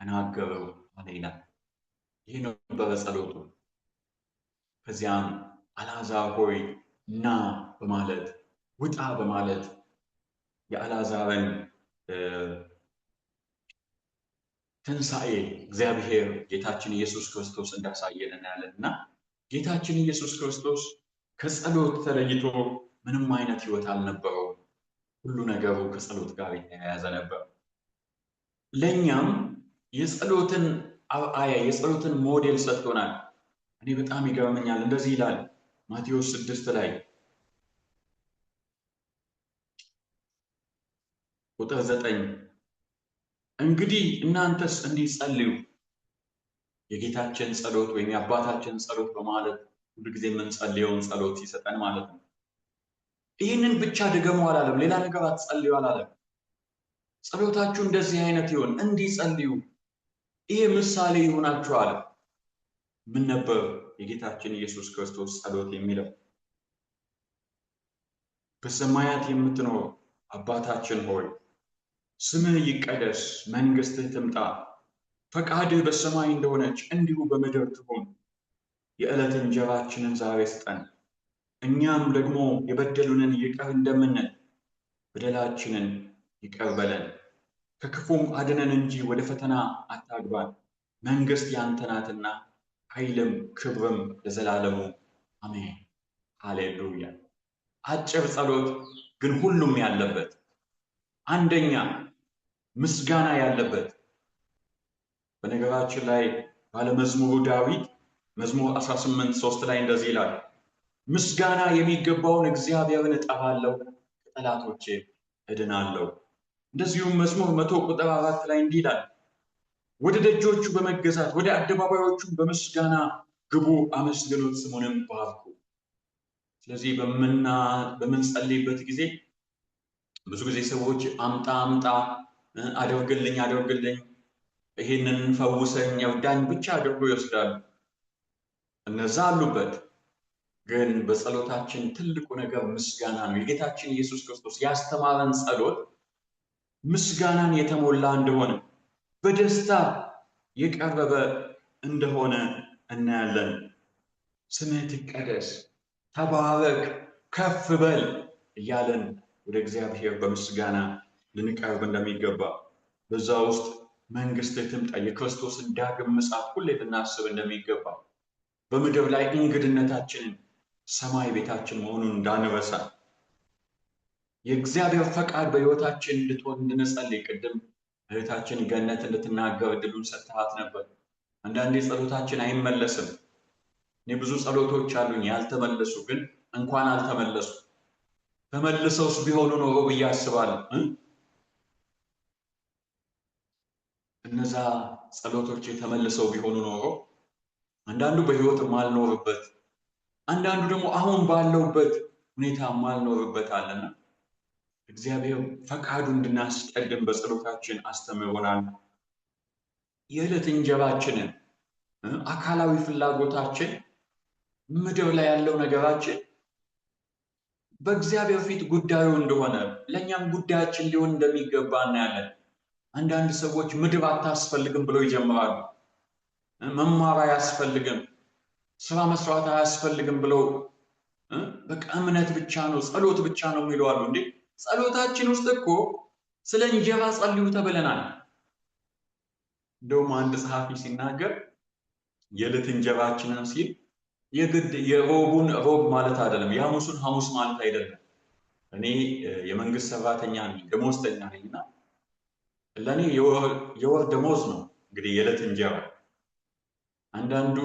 ተናገረው አለ ይላል። ይህ ነበረ ጸሎቱ። ከዚያም አልዓዛር ሆይ ና በማለት ውጣ በማለት የአልዓዛርን ትንሣኤ እግዚአብሔር ጌታችን ኢየሱስ ክርስቶስ እንዳሳየን እናያለን እና ጌታችን ኢየሱስ ክርስቶስ ከጸሎት ተለይቶ ምንም አይነት ሕይወት አልነበረው። ሁሉ ነገሩ ከጸሎት ጋር የተያያዘ ነበር። ለእኛም የጸሎትን አርአያ የጸሎትን ሞዴል ሰጥቶናል። እኔ በጣም ይገርመኛል። እንደዚህ ይላል ማቴዎስ 6 ላይ ቁጥር 9 እንግዲህ እናንተስ እንዲህ ጸልዩ። የጌታችን ጸሎት ወይም የአባታችን ጸሎት በማለት ሁልጊዜ የምንጸልየውን ጸሎት ሲሰጠን ማለት ነው። ይህንን ብቻ ድገሙ አላለም። ሌላ ነገር አትጸልዩ አላለም። ጸሎታችሁ እንደዚህ አይነት ይሁን፣ እንዲህ ጸልዩ፣ ይሄ ምሳሌ ይሆናችሁ አለ። ምን ነበር የጌታችን ኢየሱስ ክርስቶስ ጸሎት የሚለው? በሰማያት የምትኖር አባታችን ሆይ ስምህ ይቀደስ፣ መንግስትህ ትምጣ፣ ፈቃድህ በሰማይ እንደሆነች እንዲሁ በምድር ትሁን። የዕለት እንጀራችንን ዛሬ ስጠን፣ እኛም ደግሞ የበደሉንን ይቅር እንደምንል በደላችንን ይቅር በለን፣ ከክፉም አድነን እንጂ ወደ ፈተና አታግባን፣ መንግስት ያንተ ናትና ኃይልም ክብርም ለዘላለሙ አሜን። ሃሌሉያ። አጭር ጸሎት ግን ሁሉም ያለበት፣ አንደኛ ምስጋና ያለበት። በነገራችን ላይ ባለመዝሙሩ ዳዊት መዝሙር 18:3 ላይ እንደዚህ ይላል፣ ምስጋና የሚገባውን እግዚአብሔርን እጠራለሁ፣ ከጠላቶቼ እድናለሁ። እንደዚሁም መዝሙር 100 ቁጥር 4 ላይ እንዲህ ይላል፣ ወደ ደጆቹ በመገዛት ወደ አደባባዮቹ በምስጋና ግቡ፣ አመስግኑት፣ ስሙንም ባርኩ። ስለዚህ በምንጸልይበት ጊዜ ብዙ ጊዜ ሰዎች አምጣ አምጣ፣ አድርግልኝ አድርግልኝ፣ ይህንን ፈውሰኝ፣ እርዳኝ ብቻ አድርጎ ይወስዳሉ። እነዛ አሉበት። ግን በጸሎታችን ትልቁ ነገር ምስጋና ነው። የጌታችን ኢየሱስ ክርስቶስ ያስተማረን ጸሎት ምስጋናን የተሞላ እንደሆነ በደስታ የቀረበ እንደሆነ እናያለን። ስምህ ይቀደስ፣ ተባረክ፣ ከፍ በል እያለን ወደ እግዚአብሔር በምስጋና ልንቀርብ እንደሚገባ፣ በዛ ውስጥ መንግስትህ ትምጣ የክርስቶስን ዳግም ምጽአት ሁሌ ልናስብ እንደሚገባ፣ በምድር ላይ እንግድነታችንን ሰማይ ቤታችን መሆኑን እንዳንረሳ፣ የእግዚአብሔር ፈቃድ በሕይወታችን እንድትሆን እንድንጸልይ ቅድም እህታችን ገነት እንድትናገር እድሉን ሰጥተሃት ነበር። አንዳንዴ ጸሎታችን አይመለስም። እኔ ብዙ ጸሎቶች አሉኝ ያልተመለሱ፣ ግን እንኳን አልተመለሱ ተመልሰውስ ቢሆኑ ኖሮ ብዬ አስባለሁ። እነዛ ጸሎቶች ተመልሰው ቢሆኑ ኖሮ አንዳንዱ በሕይወት ማልኖርበት፣ አንዳንዱ ደግሞ አሁን ባለውበት ሁኔታ ማልኖርበት አለና እግዚአብሔር ፈቃዱ እንድናስቀድም በጸሎታችን አስተምሮናል። የዕለት እንጀራችንን፣ አካላዊ ፍላጎታችን፣ ምድር ላይ ያለው ነገራችን በእግዚአብሔር ፊት ጉዳዩ እንደሆነ ለእኛም ጉዳያችን ሊሆን እንደሚገባ እናያለን። አንዳንድ ሰዎች ምድር አታስፈልግም ብለው ይጀምራሉ። መማር አያስፈልግም፣ ስራ መስራት አያስፈልግም ብለው በቃ እምነት ብቻ ነው ጸሎት ብቻ ነው የሚሉ አሉ። እንዴ ጸሎታችን ውስጥ እኮ ስለ እንጀራ ጸልዩ ተብለናል። እንደውም አንድ ጸሐፊ ሲናገር የዕለት እንጀራችንን ሲል የግድ የሮቡን ሮብ ማለት አይደለም፣ የሐሙሱን ሐሙስ ማለት አይደለም። እኔ የመንግስት ሰራተኛ ነኝ፣ ደሞዝተኛ ነኝና ለእኔ የወር ደሞዝ ነው እንግዲህ የዕለት እንጀራ። አንዳንዱ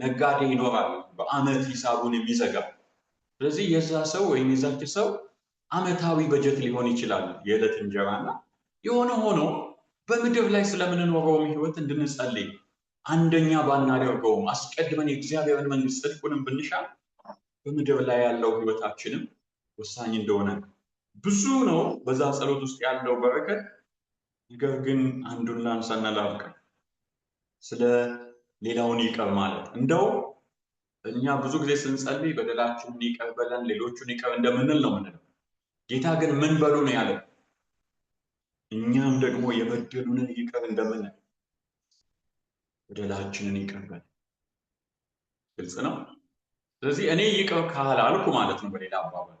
ነጋዴ ይኖራል በአመት ሂሳቡን የሚዘጋ። ስለዚህ የዛ ሰው ወይም የዛች ሰው አመታዊ በጀት ሊሆን ይችላል የዕለት እንጀራና፣ የሆነ ሆኖ በምድር ላይ ስለምንኖረውም ህይወት እንድንጸልይ አንደኛ ባናደርገውም አስቀድመን የእግዚአብሔርን መንግስት ጽድቁንም ብንሻ በምድር ላይ ያለው ህይወታችንም ወሳኝ እንደሆነ ብዙ ነው በዛ ጸሎት ውስጥ ያለው በረከት። ነገር ግን አንዱን ላንሳና ላብቃ። ስለ ሌላውን ይቅር ማለት እንደው እኛ ብዙ ጊዜ ስንጸልይ በደላችንን ይቅር በለን ሌሎቹን ይቅር እንደምንል ነው ምንለው። ጌታ ግን ምን በሉ ነው ያለው? እኛም ደግሞ የበደሉንን ይቅር እንደምንል። በደላችንን ይቅር በለን። ግልጽ ነው። ስለዚህ እኔ ይቅር ካላልኩ ማለት ነው በሌላ አባባል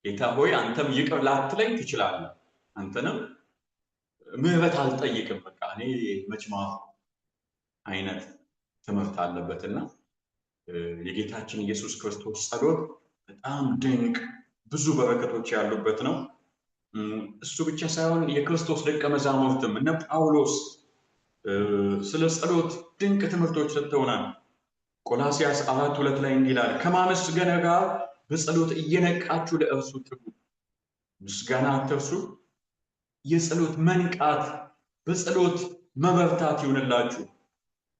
ጌታ ሆይ አንተም ይቅር ላትለኝ ትችላለህ፣ አንተንም ምህረት አልጠይቅም፣ በቃ እኔ መችማ አይነት ትምህርት አለበትና የጌታችን ኢየሱስ ክርስቶስ ጸሎት በጣም ድንቅ ብዙ በረከቶች ያሉበት ነው። እሱ ብቻ ሳይሆን የክርስቶስ ደቀ መዛሙርትም እነ ጳውሎስ ስለ ጸሎት ድንቅ ትምህርቶች ሰጥተውናል። ቆላስይስ 4:2 ላይ እንዲህ ይላል፣ ከማመስገን ጋር በጸሎት እየነቃችሁ ለእርሱ ትጉ። ምስጋና አትርሱ፣ የጸሎት መንቃት በጸሎት መበርታት ይሁንላችሁ።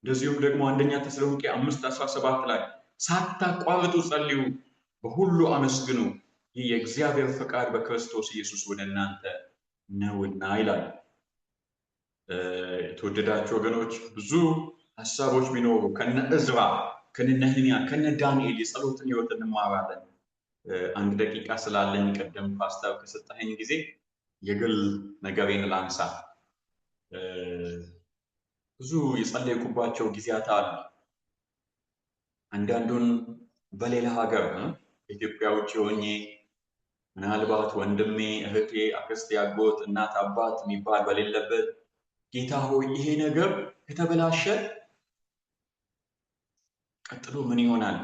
እንደዚሁም ደግሞ አንደኛ ተሰሎንቄ 5:17 ላይ ሳታቋርጡ ጸልዩ፣ በሁሉ አመስግኑ፣ ይህ የእግዚአብሔር ፈቃድ በክርስቶስ ኢየሱስ ወደ እናንተ ነውና ይላል። የተወደዳችሁ ወገኖች ብዙ ሀሳቦች ቢኖሩ ከነ እዝራ ከነ ነህምያ ከነ ዳንኤል የጸሎትን ህይወት እንማራለን። አንድ ደቂቃ ስላለኝ ቀደም ፓስተር ከሰጠኸኝ ጊዜ የግል ነገሬን ላንሳ። ብዙ የጸለይኩባቸው ጊዜያት አሉ። አንዳንዱን በሌላ ሀገር ኢትዮጵያ ውጭ ሆኜ ምናልባት ወንድሜ፣ እህቴ፣ አክስቴ፣ አጎት፣ እናት፣ አባት የሚባል በሌለበት ጌታ ሆይ ይሄ ነገር ከተበላሸ ቀጥሎ ምን ይሆናል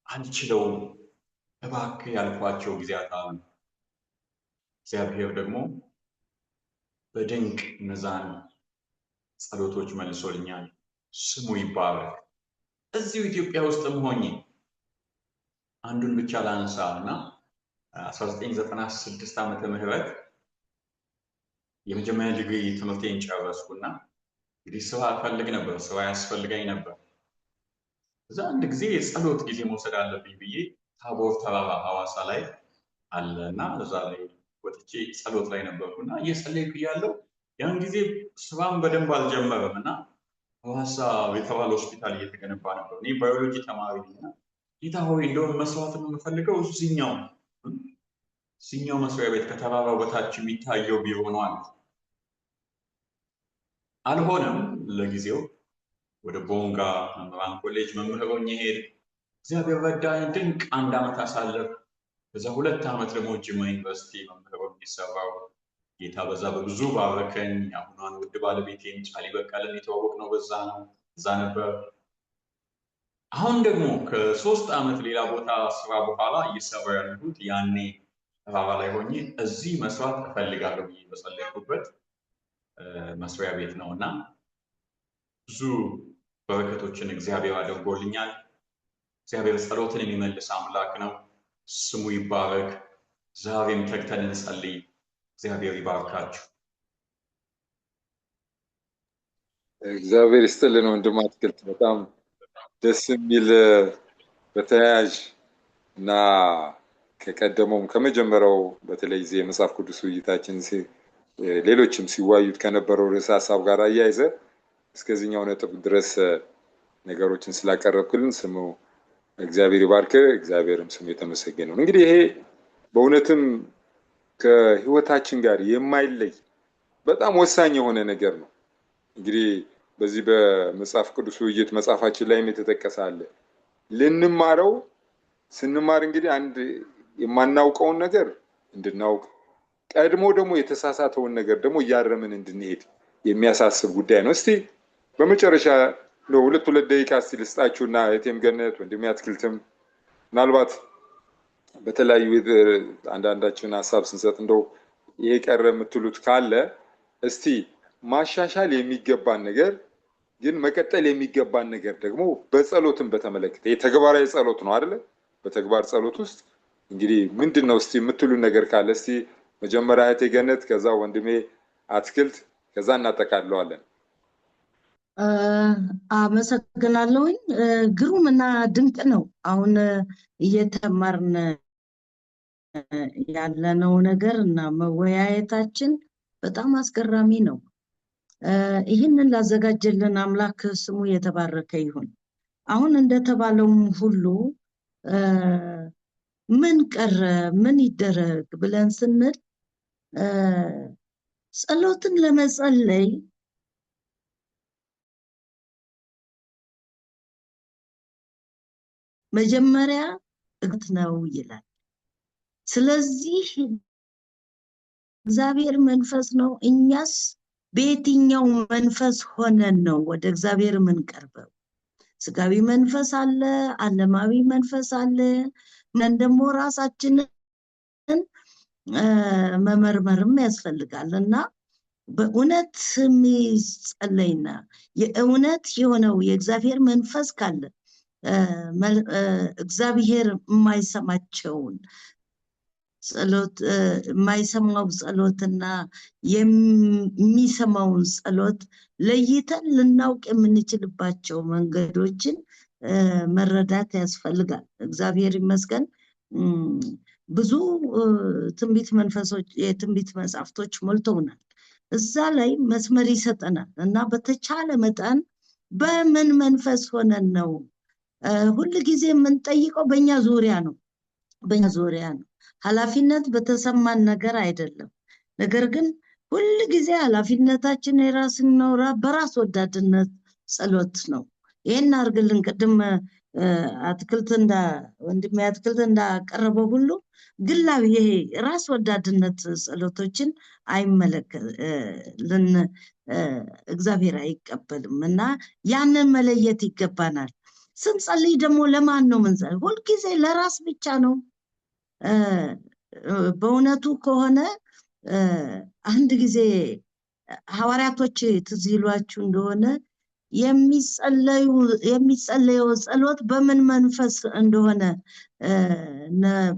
አልችለውም እባክህ ያልኳቸው ጊዜያት አሉ። እግዚአብሔር ደግሞ በድንቅ እነዛን ጸሎቶች መልሶልኛል። ስሙ ይባረክ። እዚሁ ኢትዮጵያ ውስጥም ሆኜ አንዱን ብቻ ላንሳ እና 1996 ዓመተ ምህረት የመጀመሪያ ዲግሪ ትምህርቴን ጨረስኩና እንግዲህ ስራ እፈልግ ነበር፣ ስራ ያስፈልገኝ ነበር። እዛ አንድ ጊዜ የጸሎት ጊዜ መውሰድ አለብኝ ብዬ ታቦር ተራራ ሐዋሳ ላይ አለና እዛ ላይ ወጥቼ ጸሎት ላይ ነበርኩና እየጸለይኩ እያለሁ ያን ጊዜ ስራም በደንብ አልጀመረም እና ሐዋሳ ሪፈራል ሆስፒታል እየተገነባ ነበር። እኔ ባዮሎጂ ተማሪ ነኝና ጌታ ሆይ እንደውም መስዋዕት የምፈልገው እዚህኛው መስሪያ ቤት ከተራራው በታች የሚታየው ቢሮ ነው አለ። አልሆነም። ለጊዜው ወደ ቦንጋ መምህራን ኮሌጅ መምህር ሆኜ ሄድኩ። እግዚአብሔር ረዳኝ። ድንቅ አንድ ዓመት አሳለፍ። ከዛ 2 ዓመት ደግሞ ጅማ ዩኒቨርሲቲ መምህር ሆኜ ሰራሁ። ጌታ በዛ በብዙ ባረከኝ። አሁኗን ውድ ባለቤቴን ጫሊ በቀለን የተዋወቅነው በዛ ነበር። አሁን ደግሞ ከ3 ዓመት ሌላ ቦታ ስራ በኋላ እየሰራ ያለሁት ያኔ ተራራ ላይ ሆኜ እዚህ መስራት እፈልጋለሁ ብዬ በጸለይኩበት መስሪያ ቤት ነው እና ብዙ በረከቶችን እግዚአብሔር አድርጎልኛል። እግዚአብሔር ጸሎትን የሚመልስ አምላክ ነው። ስሙ ይባረክ። ዛሬም ተግተን እንጸልይ። እግዚአብሔር ይባርካችሁ። እግዚአብሔር ይስጥልን ወንድም አትክልት። በጣም ደስ የሚል በተያያዥ እና ከቀደመውም ከመጀመሪያው በተለይ ዚህ የመጽሐፍ ቅዱስ ውይይታችን ሌሎችም ሲዋዩት ከነበረው ርዕሰ ሀሳብ ጋር አያይዘ እስከዚህኛው ነጥብ ድረስ ነገሮችን ስላቀረብክልን ስሙ እግዚአብሔር ይባርክ። እግዚአብሔርም ስሙ የተመሰገነ ነው። እንግዲህ ይሄ በእውነትም ከህይወታችን ጋር የማይለይ በጣም ወሳኝ የሆነ ነገር ነው። እንግዲህ በዚህ በመጽሐፍ ቅዱስ ውይይት መጽሐፋችን ላይም የተጠቀሰ አለ። ልንማረው ስንማር እንግዲህ አንድ የማናውቀውን ነገር እንድናውቅ ቀድሞ ደግሞ የተሳሳተውን ነገር ደግሞ እያረምን እንድንሄድ የሚያሳስብ ጉዳይ ነው። እስቲ በመጨረሻ ለሁለት ደቂቃ እስቲ ልስጣችሁና እቴም ገነት ወንድሜ አትክልትም ምናልባት በተለያዩ አንዳንዳችን ሀሳብ ስንሰጥ እንደው ይሄ ቀረ የምትሉት ካለ እስቲ ማሻሻል የሚገባን ነገር ግን መቀጠል የሚገባን ነገር ደግሞ በጸሎትም በተመለከተ የተግባራዊ ጸሎት ነው አይደል? በተግባር ጸሎት ውስጥ እንግዲህ ምንድነው እስቲ የምትሉ ነገር ካለ እስቲ መጀመሪያ እቴ ገነት ከዛ ወንድሜ አትክልት ከዛ እናጠቃለዋለን። አመሰግናለሁኝ። ግሩምና ድንቅ ነው። አሁን እየተማርን ያለነው ነገር እና መወያየታችን በጣም አስገራሚ ነው። ይህንን ላዘጋጀልን አምላክ ስሙ የተባረከ ይሁን። አሁን እንደተባለውም ሁሉ ምን ቀረ ምን ይደረግ ብለን ስንል ጸሎትን ለመጸለይ መጀመሪያ ነው ይላል። ስለዚህ እግዚአብሔር መንፈስ ነው። እኛስ በየትኛው መንፈስ ሆነን ነው ወደ እግዚአብሔር የምንቀርበው? ስጋዊ መንፈስ አለ፣ ዓለማዊ መንፈስ አለ። ምን ደግሞ ራሳችንን መመርመርም ያስፈልጋልና በእውነት የሚጸለይና የእውነት የሆነው የእግዚአብሔር መንፈስ ካለ እግዚአብሔር የማይሰማቸውን ጸሎት የማይሰማው ጸሎትና የሚሰማውን ጸሎት ለይተን ልናውቅ የምንችልባቸው መንገዶችን መረዳት ያስፈልጋል። እግዚአብሔር ይመስገን ብዙ ትንቢት መንፈሶች የትንቢት መጽሐፍቶች ሞልተውናል። እዛ ላይ መስመር ይሰጠናል እና በተቻለ መጠን በምን መንፈስ ሆነን ነው ሁሉ ጊዜ የምንጠይቀው? በእኛ ዙሪያ ነው፣ በእኛ ዙሪያ ነው። ኃላፊነት በተሰማን ነገር አይደለም። ነገር ግን ሁሉ ጊዜ ኃላፊነታችን የራስን ነው፣ በራስ ወዳድነት ጸሎት ነው። ይሄን አርግልን ቅድም ወንድሜ አትክልት እንዳቀረበው ሁሉ ግላዊ ይሄ ራስ ወዳድነት ጸሎቶችን እግዚአብሔር አይቀበልም እና ያንን መለየት ይገባናል። ስንጸልይ ደግሞ ለማን ነው የምንጸልይ? ሁልጊዜ ለራስ ብቻ ነው? በእውነቱ ከሆነ አንድ ጊዜ ሐዋርያቶች ትዝ ይሏችሁ እንደሆነ የሚጸለየው ጸሎት በምን መንፈስ እንደሆነ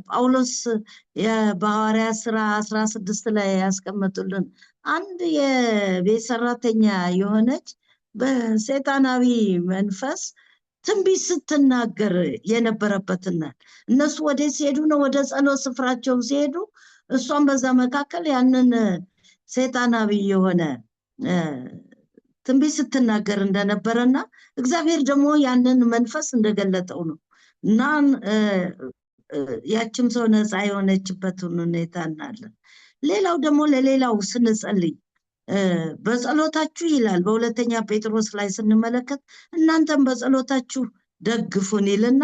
ጳውሎስ በሐዋርያ ሥራ 16 ላይ ያስቀመጡልን። አንድ የቤት ሰራተኛ የሆነች በሰይጣናዊ መንፈስ ትንቢት ስትናገር የነበረበትና እነሱ ወደ ሲሄዱ ነው ወደ ጸሎት ስፍራቸው ሲሄዱ እሷም በዛ መካከል ያንን ሰይጣናዊ የሆነ ትንቢት ስትናገር እንደነበረና እግዚአብሔር ደግሞ ያንን መንፈስ እንደገለጠው ነው እና ያችም ሰው ነፃ የሆነችበትን ሁኔታ እናያለን። ሌላው ደግሞ ለሌላው ስንጸልይ በጸሎታችሁ ይላል በሁለተኛ ጴጥሮስ ላይ ስንመለከት እናንተም በጸሎታችሁ ደግፉን ይልና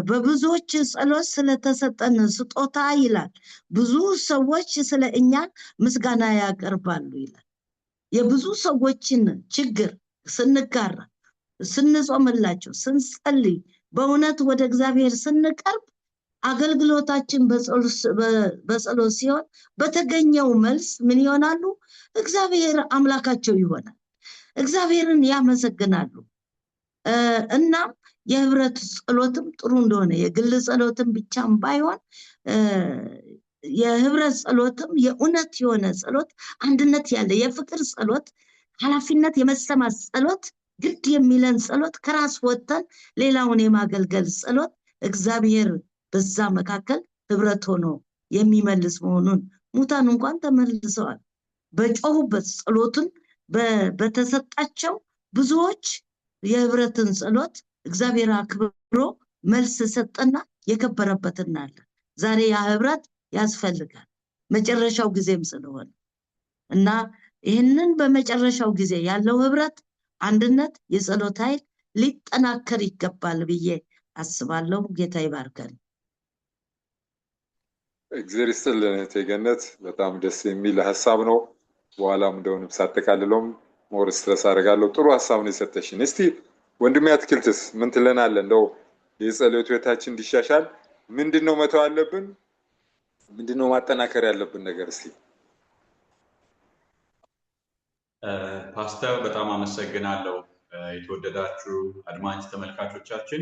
በብዙዎች ጸሎት ስለተሰጠን ስጦታ ይላል ብዙ ሰዎች ስለ እኛ ምስጋና ያቀርባሉ ይላል። የብዙ ሰዎችን ችግር ስንጋራ፣ ስንጾምላቸው፣ ስንጸልይ፣ በእውነት ወደ እግዚአብሔር ስንቀርብ አገልግሎታችን በጸሎት ሲሆን በተገኘው መልስ ምን ይሆናሉ? እግዚአብሔር አምላካቸው ይሆናል። እግዚአብሔርን ያመሰግናሉ። እናም የህብረት ጸሎትም ጥሩ እንደሆነ የግል ጸሎትም ብቻም ባይሆን የህብረት ጸሎትም የእውነት የሆነ ጸሎት፣ አንድነት ያለ የፍቅር ጸሎት፣ ኃላፊነት የመሰማት ጸሎት፣ ግድ የሚለን ጸሎት፣ ከራስ ወጥተን ሌላውን የማገልገል ጸሎት እግዚአብሔር በዛ መካከል ህብረት ሆኖ የሚመልስ መሆኑን ሙታን እንኳን ተመልሰዋል። በጮሁበት ጸሎቱን በተሰጣቸው ብዙዎች የህብረትን ጸሎት እግዚአብሔር አክብሮ መልስ ሰጠና የከበረበት እናያለን። ዛሬ ያ ህብረት ያስፈልጋል መጨረሻው ጊዜም ስለሆነ እና ይህንን በመጨረሻው ጊዜ ያለው ህብረት፣ አንድነት፣ የጸሎት ኃይል ሊጠናከር ይገባል ብዬ አስባለሁ። ጌታ ይባርከን። እግዚአብሔር ይስጥልን እህቴ ገነት፣ በጣም ደስ የሚል ሐሳብ ነው። በኋላም እንደውንም ሳጠቃልለውም ሞር ስትረስ አደርጋለሁ። ጥሩ ሐሳብ ነው የሰጠሽን። እስቲ ወንድሜ አትክልትስ ምን ትለናለህ? እንደው የጸሎት ህይወታችን እንዲሻሻል ምንድነው መተው አለብን? ምንድነው ማጠናከር ያለብን ነገር? እስቲ ፓስተር በጣም አመሰግናለሁ። የተወደዳችሁ አድማጭ ተመልካቾቻችን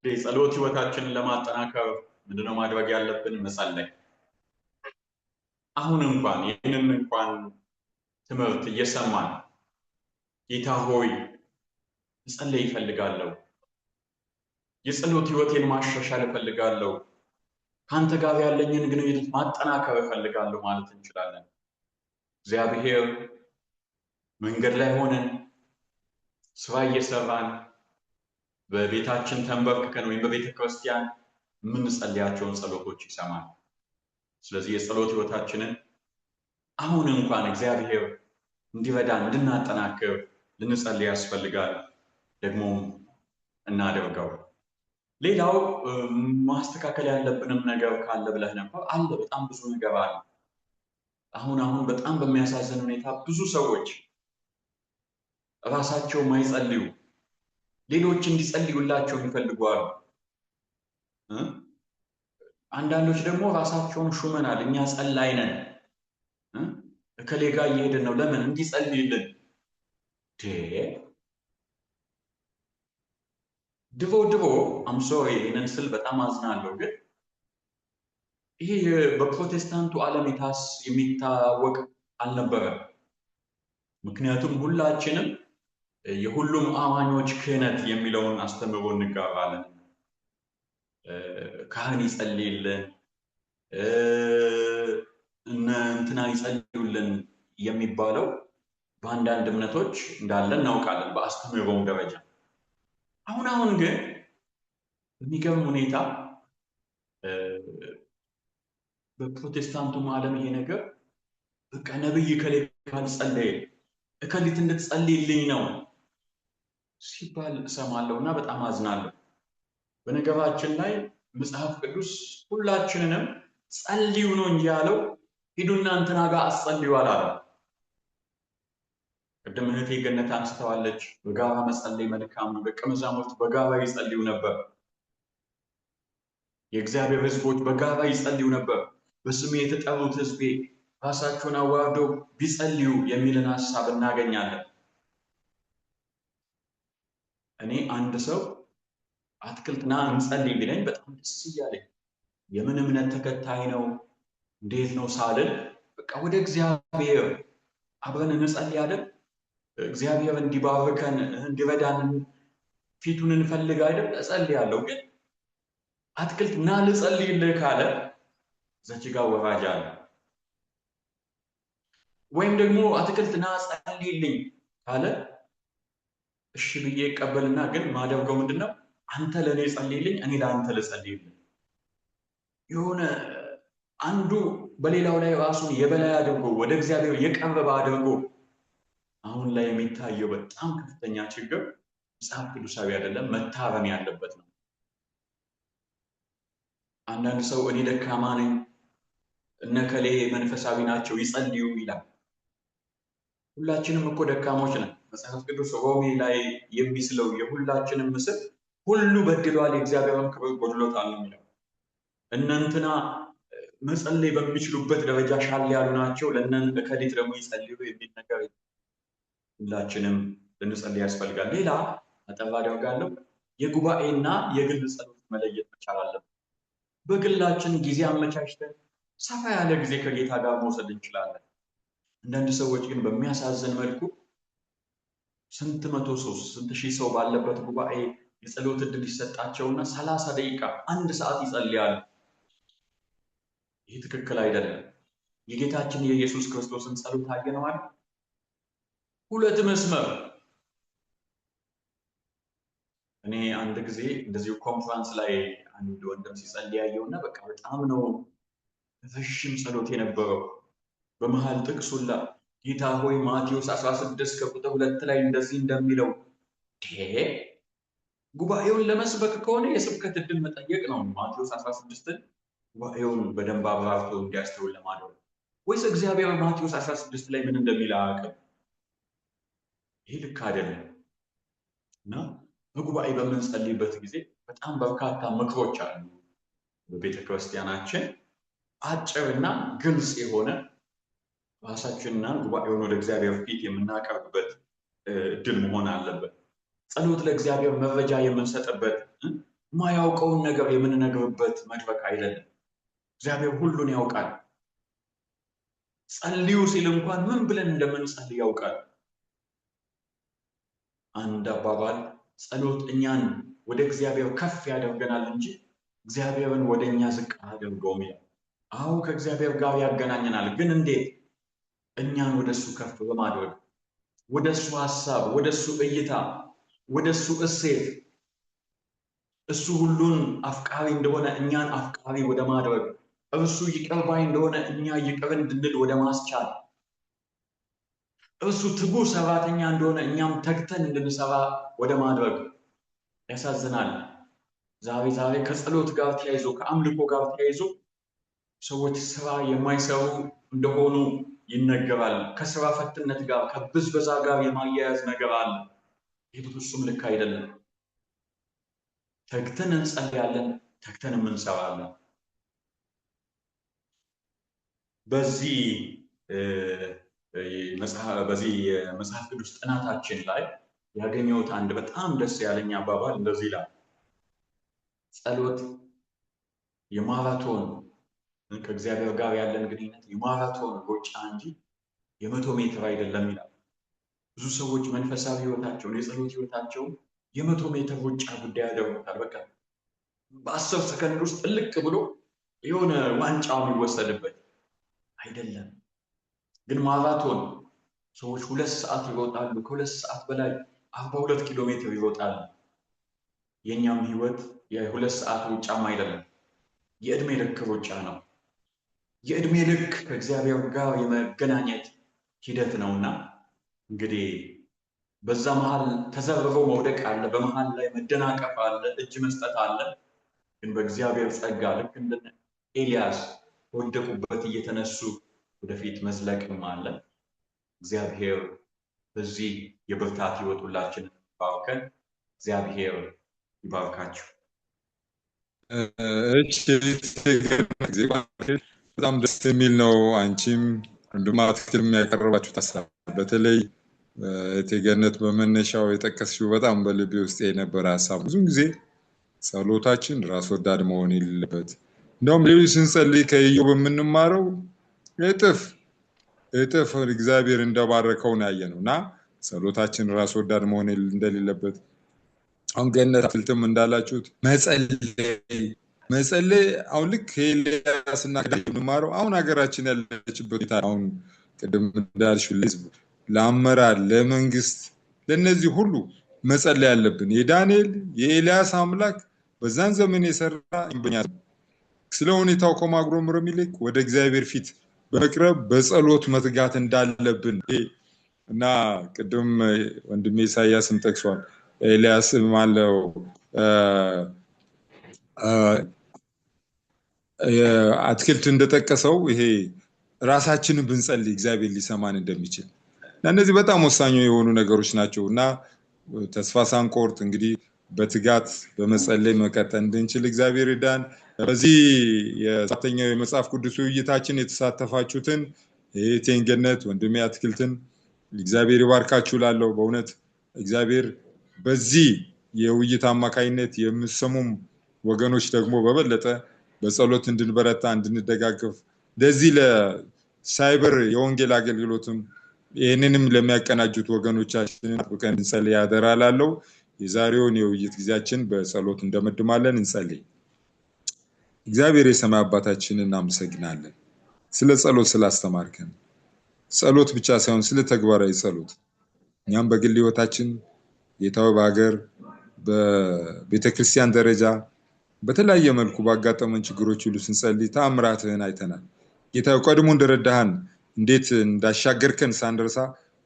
የጸሎት ህይወታችንን ለማጠናከር ምንድነው ማድረግ ያለብን? መጸለይ። አሁን እንኳን ይህንን እንኳን ትምህርት እየሰማን ጌታ ሆይ መጸለይ እፈልጋለሁ፣ የጸሎት ህይወቴን ማሻሻል እፈልጋለሁ፣ ካንተ ጋር ያለኝን ግንኙነት ማጠናከር እፈልጋለሁ ማለት እንችላለን። እግዚአብሔር መንገድ ላይ ሆነን ስራ እየሰራን በቤታችን ተንበርክከን ወይም በቤተ ክርስቲያን የምንጸልያቸውን ጸሎቶች ይሰማል። ስለዚህ የጸሎት ህይወታችንን አሁን እንኳን እግዚአብሔር እንዲረዳን እንድናጠናክር ልንጸልይ ያስፈልጋል። ደግሞም እናደርገው። ሌላው ማስተካከል ያለብንም ነገር ካለ ብለህ ነበር። አለ፣ በጣም ብዙ ነገር አለ። አሁን በጣም በሚያሳዝን ሁኔታ ብዙ ሰዎች ራሳቸው ማይጸልዩ ሌሎች እንዲጸልዩላቸው ይፈልጋሉ። አንዳንዶች ደግሞ ራሳቸውን ሹመናል፣ እኛ ጸላይ ነን፣ እከሌ ጋር እየሄድን ነው፣ ለምን እንዲጸልይልን። ድሮ አም ሶሪ ይህንን ስል በጣም አዝናለሁ፣ ግን ይሄ በፕሮቴስታንቱ ዓለም የሚታወቅ አልነበረም። ምክንያቱም ሁላችንም የሁሉም አማኞች ክህነት የሚለውን አስተምሮ እንጋራለን። ካህን ይጸልይልን፣ እነ እንትና ይጸልዩልን የሚባለው በአንዳንድ እምነቶች እንዳለ እናውቃለን፣ በአስተምሮም ደረጃ። አሁን ግን በሚገርም ሁኔታ በፕሮቴስታንቱ ዓለም ይሄ ነገር በቃ ነብይ እከሌ ካልጸለየ እከሊት እንድትጸልይልኝ ነው ሲባል እሰማለሁ እና በጣም አዝናለሁ። በነገራችን ላይ መጽሐፍ ቅዱስ ሁላችንንም ጸልዩ ነው እንጂ ያለው ሂዱና እንትና ጋር አስጸልዩ አላለም። ቅድም እህቴ ገነት አንስተዋለች፣ በጋራ መጸለይ መልካም ነው። ደቀ መዛሙርት በጋራ ይጸልዩ ነበር። የእግዚአብሔር ሕዝቦች በጋራ ይጸልዩ ነበር። በስሜ የተጠሩት ሕዝቤ ራሳቸውን አዋርደው ቢጸልዩ የሚልን ሐሳብ እናገኛለን። እኔ አንድ ሰው አትክልትና እንጸልይ ቢለኝ በጣም ደስ እያለኝ፣ የምን እምነት ተከታይ ነው እንዴት ነው ሳልን፣ በቃ ወደ እግዚአብሔር አብረን እንጸልያለን። እግዚአብሔር እንዲባርከን እንዲረዳን ፊቱን እንፈልግ አይደል? እጸልያለሁ። ግን አትክልት ና ልጸልይልህ ካለ እዛች ጋር ወራጅ አለ። ወይም ደግሞ አትክልት ና ጸልይልኝ ካለ እሺ ብዬ እቀበልና ግን ማደርገው ምንድነው? አንተ ለኔ ጸልይልኝ፣ እኔ ለአንተ ልጸልይልኝ። የሆነ አንዱ በሌላው ላይ ራሱን የበላይ አድርጎ ወደ እግዚአብሔር የቀረበ አድርጎ አሁን ላይ የሚታየው በጣም ከፍተኛ ችግር መጽሐፍ ቅዱሳዊ አይደለም፣ መታረም ያለበት ነው። አንዳንድ ሰው እኔ ደካማ ነኝ፣ እነከሌ መንፈሳዊ ናቸው ይጸልዩ ይላል። ሁላችንም እኮ ደካሞች ነን። መጽሐፍ ቅዱስ ሮሜ ላይ የሚስለው የሁላችንም ምስል ሁሉ በድሏል፣ የእግዚአብሔርን ክብር ጎድሎታል ነው የሚለው። እነንትና መጸለይ በሚችሉበት ደረጃ ሻል ያሉ ናቸው፣ ለእከሊት ደግሞ ይጸልዩ የሚል ነገር ሁላችንም ልንጸልይ ያስፈልጋል። ሌላ አጠር አደርጋለሁ፣ የጉባኤና የግል ጸሎት መለየት መቻል አለብን። በግላችን ጊዜ አመቻችተን ሰፋ ያለ ጊዜ ከጌታ ጋር መውሰድ እንችላለን። አንዳንድ ሰዎች ግን በሚያሳዝን መልኩ ስንት መቶ ሰው ስንት ሺህ ሰው ባለበት ጉባኤ የጸሎት ዕድል ይሰጣቸውና 30 ደቂቃ 1 ሰዓት ይጸልያሉ። ይህ ትክክል አይደለም። የጌታችን የኢየሱስ ክርስቶስን ጸሎት አየነዋል። 2 መስመር። እኔ አንድ ጊዜ እንደዚሁ ኮንፈረንስ ላይ አንድ ወንድም ሲጸልይ ያየውና በቃ በጣም ነው ረጅም ጸሎት የነበረው። በመሃል ጥቅሱላ ጌታ ሆይ ማቴዎስ 16 ከቁጥር 2 ላይ እንደዚህ እንደሚለው ጉባኤውን ለመስበክ ከሆነ የስብከት ዕድል መጠየቅ ነው። ማቴዎስ 16ን ጉባኤውን በደንብ አብራርቶ እንዲያስተውል ለማድረግ፣ ወይስ እግዚአብሔር ማቴዎስ 16 ላይ ምን እንደሚል አያውቅም? ይህ ልክ አይደለም። እና በጉባኤ በምንጸልይበት ጊዜ በጣም በርካታ ምክሮች አሉ በቤተ ክርስቲያናችን። አጭርና ግልጽ የሆነ ራሳችንና ጉባኤውን ወደ እግዚአብሔር ፊት የምናቀርብበት ዕድል መሆን አለበት። ጸሎት ለእግዚአብሔር መረጃ የምንሰጥበት፣ ማያውቀውን ነገር የምንነግርበት መድረክ አይደለም። እግዚአብሔር ሁሉን ያውቃል። ጸልዩ ሲል እንኳን ምን ብለን እንደምንጸልይ ያውቃል። አንድ አባባል ጸሎት እኛን ወደ እግዚአብሔር ከፍ ያደርገናል እንጂ እግዚአብሔርን ወደ እኛ ዝቅ አያደርገውም ይላል። አዎ ከእግዚአብሔር ጋር ያገናኘናል። ግን እንዴት? እኛን ወደሱ ከፍ በማድረግ ወደሱ ሐሳብ፣ ወደሱ እይታ፣ ወደሱ እሴት፣ እሱ ሁሉን አፍቃሪ እንደሆነ እኛን አፍቃሪ ወደ ማድረግ፣ እርሱ ይቅር ባይ እንደሆነ እኛ ይቅር እንድንል ወደ ማስቻል፣ እርሱ ትጉህ ሰራተኛ እንደሆነ እኛም ተግተን እንድንሰራ ወደ ማድረግ። ያሳዝናል። ዛሬ ከጸሎት ጋር ተያይዞ ከአምልኮ ጋር ተያይዞ ሰዎች ስራ የማይሰሩ እንደሆኑ ይነገራል። ከስራ ፈትነት ጋር ከብዝበዛ ጋር የማያያዝ ነገር አለ። ይህ ፍጹም ልክ አይደለም። ተግተን እንጸልያለን፣ ተግተንም እንሰራለን። በዚህ የመጽሐፍ ቅዱስ ጥናታችን ላይ ያገኘሁት አንድ በጣም ደስ ያለኝ አባባል እንደዚህ ይላል። ጸሎት የማራቶን ከእግዚአብሔር ጋር ያለን ግንኙነት የማራቶን ሩጫ እንጂ የ100 ሜትር አይደለም ይላል። ብዙ ሰዎች መንፈሳዊ ህይወታቸውን የጸሎት ህይወታቸውን የ100 ሜትር ሩጫ ጉዳይ ያደርጉታል። በቃ በ10 ሰከንድ ውስጥ ጥልቅ ብሎ የሆነ ዋንጫው የሚወሰድበት አይደለም። ግን ማራቶን ሰዎች 2 ሰዓት ይሮጣሉ፣ ከ2 ሰዓት በላይ 42 ኪሎ ሜትር ይሮጣሉ። የኛም ህይወት የ2 ሰዓት ሩጫም አይደለም፣ የእድሜ ልክ ሩጫ ነው። የእድሜ ልክ ከእግዚአብሔር ጋር የመገናኘት ሂደት ነውና እንግዲህ በዛ መሃል ተዘርሮ መውደቅ አለ፣ በመሃል ላይ መደናቀፍ አለ፣ እጅ መስጠት አለ። ግን በእግዚአብሔር ጸጋ ልክ እንደ ኤልያስ ወደቁበት እየተነሱ ወደፊት መዝለቅም አለ። እግዚአብሔር በዚህ የብርታት ህይወት ሁላችንን ባርከን። እግዚአብሔር ይባርካችሁ። በጣም ደስ የሚል ነው። አንቺም ወንድም አትክልትም ያቀረባችሁት ሀሳብ በተለይ እቴገነት በመነሻው የጠቀስሽው በጣም በልቤ ውስጥ የነበረ ሀሳብ። ብዙ ጊዜ ጸሎታችን ራስ ወዳድ መሆን የሌለበት፣ እንደውም ሌሎች ስንጸልይ ከኢዮብ የምንማረው እጥፍ እግዚአብሔር እንደባረከው ነው ያየነው እና ጸሎታችን ራስ ወዳድ መሆን እንደሌለበት። አሁን ገነት አትክልትም እንዳላችሁት መጸለይ አሁን ልክ ኤልያስና የምንማረው አሁን ሀገራችን ያለችበት ሁኔታ አሁን ቅድም እንዳልሽው ለህዝብ፣ ለአመራር፣ ለመንግስት፣ ለነዚህ ሁሉ መጸለይ ያለብን የዳንኤል የኤልያስ አምላክ በዛን ዘመን የሰራ ይበኛ ስለ ሁኔታው ከማጉረምረም ይልቅ ወደ እግዚአብሔር ፊት በመቅረብ በጸሎት መትጋት እንዳለብን እና ቅድም ወንድሜ ኢሳያስም ጠቅሷል። ኤልያስ ማለው አትክልት እንደጠቀሰው ይሄ ራሳችንን ብንጸልይ እግዚአብሔር ሊሰማን እንደሚችል እና እነዚህ በጣም ወሳኝ የሆኑ ነገሮች ናቸው እና ተስፋ ሳንቆርጥ እንግዲህ በትጋት በመጸለይ መቀጠል እንድንችል እግዚአብሔር ይርዳን። በዚህ የሰባተኛው የመጽሐፍ ቅዱስ ውይይታችን የተሳተፋችሁትን እህቴን ገነት ወንድሜ አትክልትን እግዚአብሔር ይባርካችሁ ላለው በእውነት እግዚአብሔር በዚህ የውይይት አማካይነት የምሰሙም ወገኖች ደግሞ በበለጠ በጸሎት እንድንበረታ እንድንደጋገፍ እንደዚህ ለሳይበር የወንጌል አገልግሎትም ይህንንም ለሚያቀናጁት ወገኖቻችንን አጥብቀን እንጸልይ አደራ ላለው። የዛሬውን የውይይት ጊዜያችን በጸሎት እንደመድማለን። እንጸልይ። እግዚአብሔር የሰማይ አባታችንን እናመሰግናለን ስለ ጸሎት ስላስተማርከን፣ ጸሎት ብቻ ሳይሆን ስለ ተግባራዊ ጸሎት እኛም በግል ህይወታችን ጌታው በሀገር በቤተክርስቲያን ደረጃ በተለያየ መልኩ ባጋጠመን ችግሮች ሁሉ ስንጸልይ ተአምራትህን አይተናል። ጌታው ቀድሞ እንደረዳህን እንዴት እንዳሻገርከን ሳንደርሳ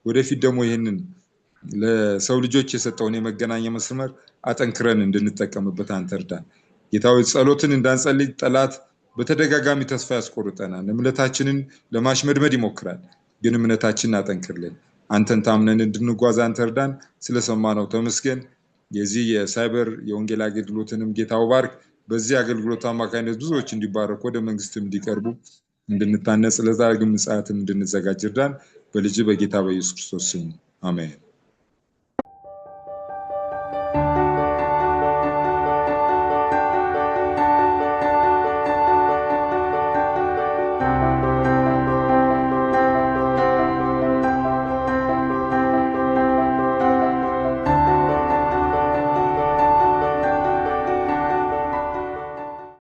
ወደፊት ደግሞ ይህንን ለሰው ልጆች የሰጠውን የመገናኛ መስመር አጠንክረን እንድንጠቀምበት አንተ እርዳን። ጌታው ጸሎትን እንዳንጸልይ ጠላት በተደጋጋሚ ተስፋ ያስቆርጠናል፣ እምነታችንን ለማሽመድመድ ይሞክራል። ግን እምነታችንን አጠንክርልን፣ አንተን ታምነን እንድንጓዝ አንተ እርዳን። ስለሰማነው ተመስገን። የዚህ የሳይበር የወንጌል አገልግሎትንም ጌታው ባርክ። በዚህ አገልግሎት አማካኝነት ብዙዎች እንዲባረኩ ወደ መንግስትም እንዲቀርቡ እንድንታነጽ ለዳግም ምጽአትም እንድንዘጋጅ እርዳን። በልጅ በጌታ በኢየሱስ ክርስቶስ ስም አሜን።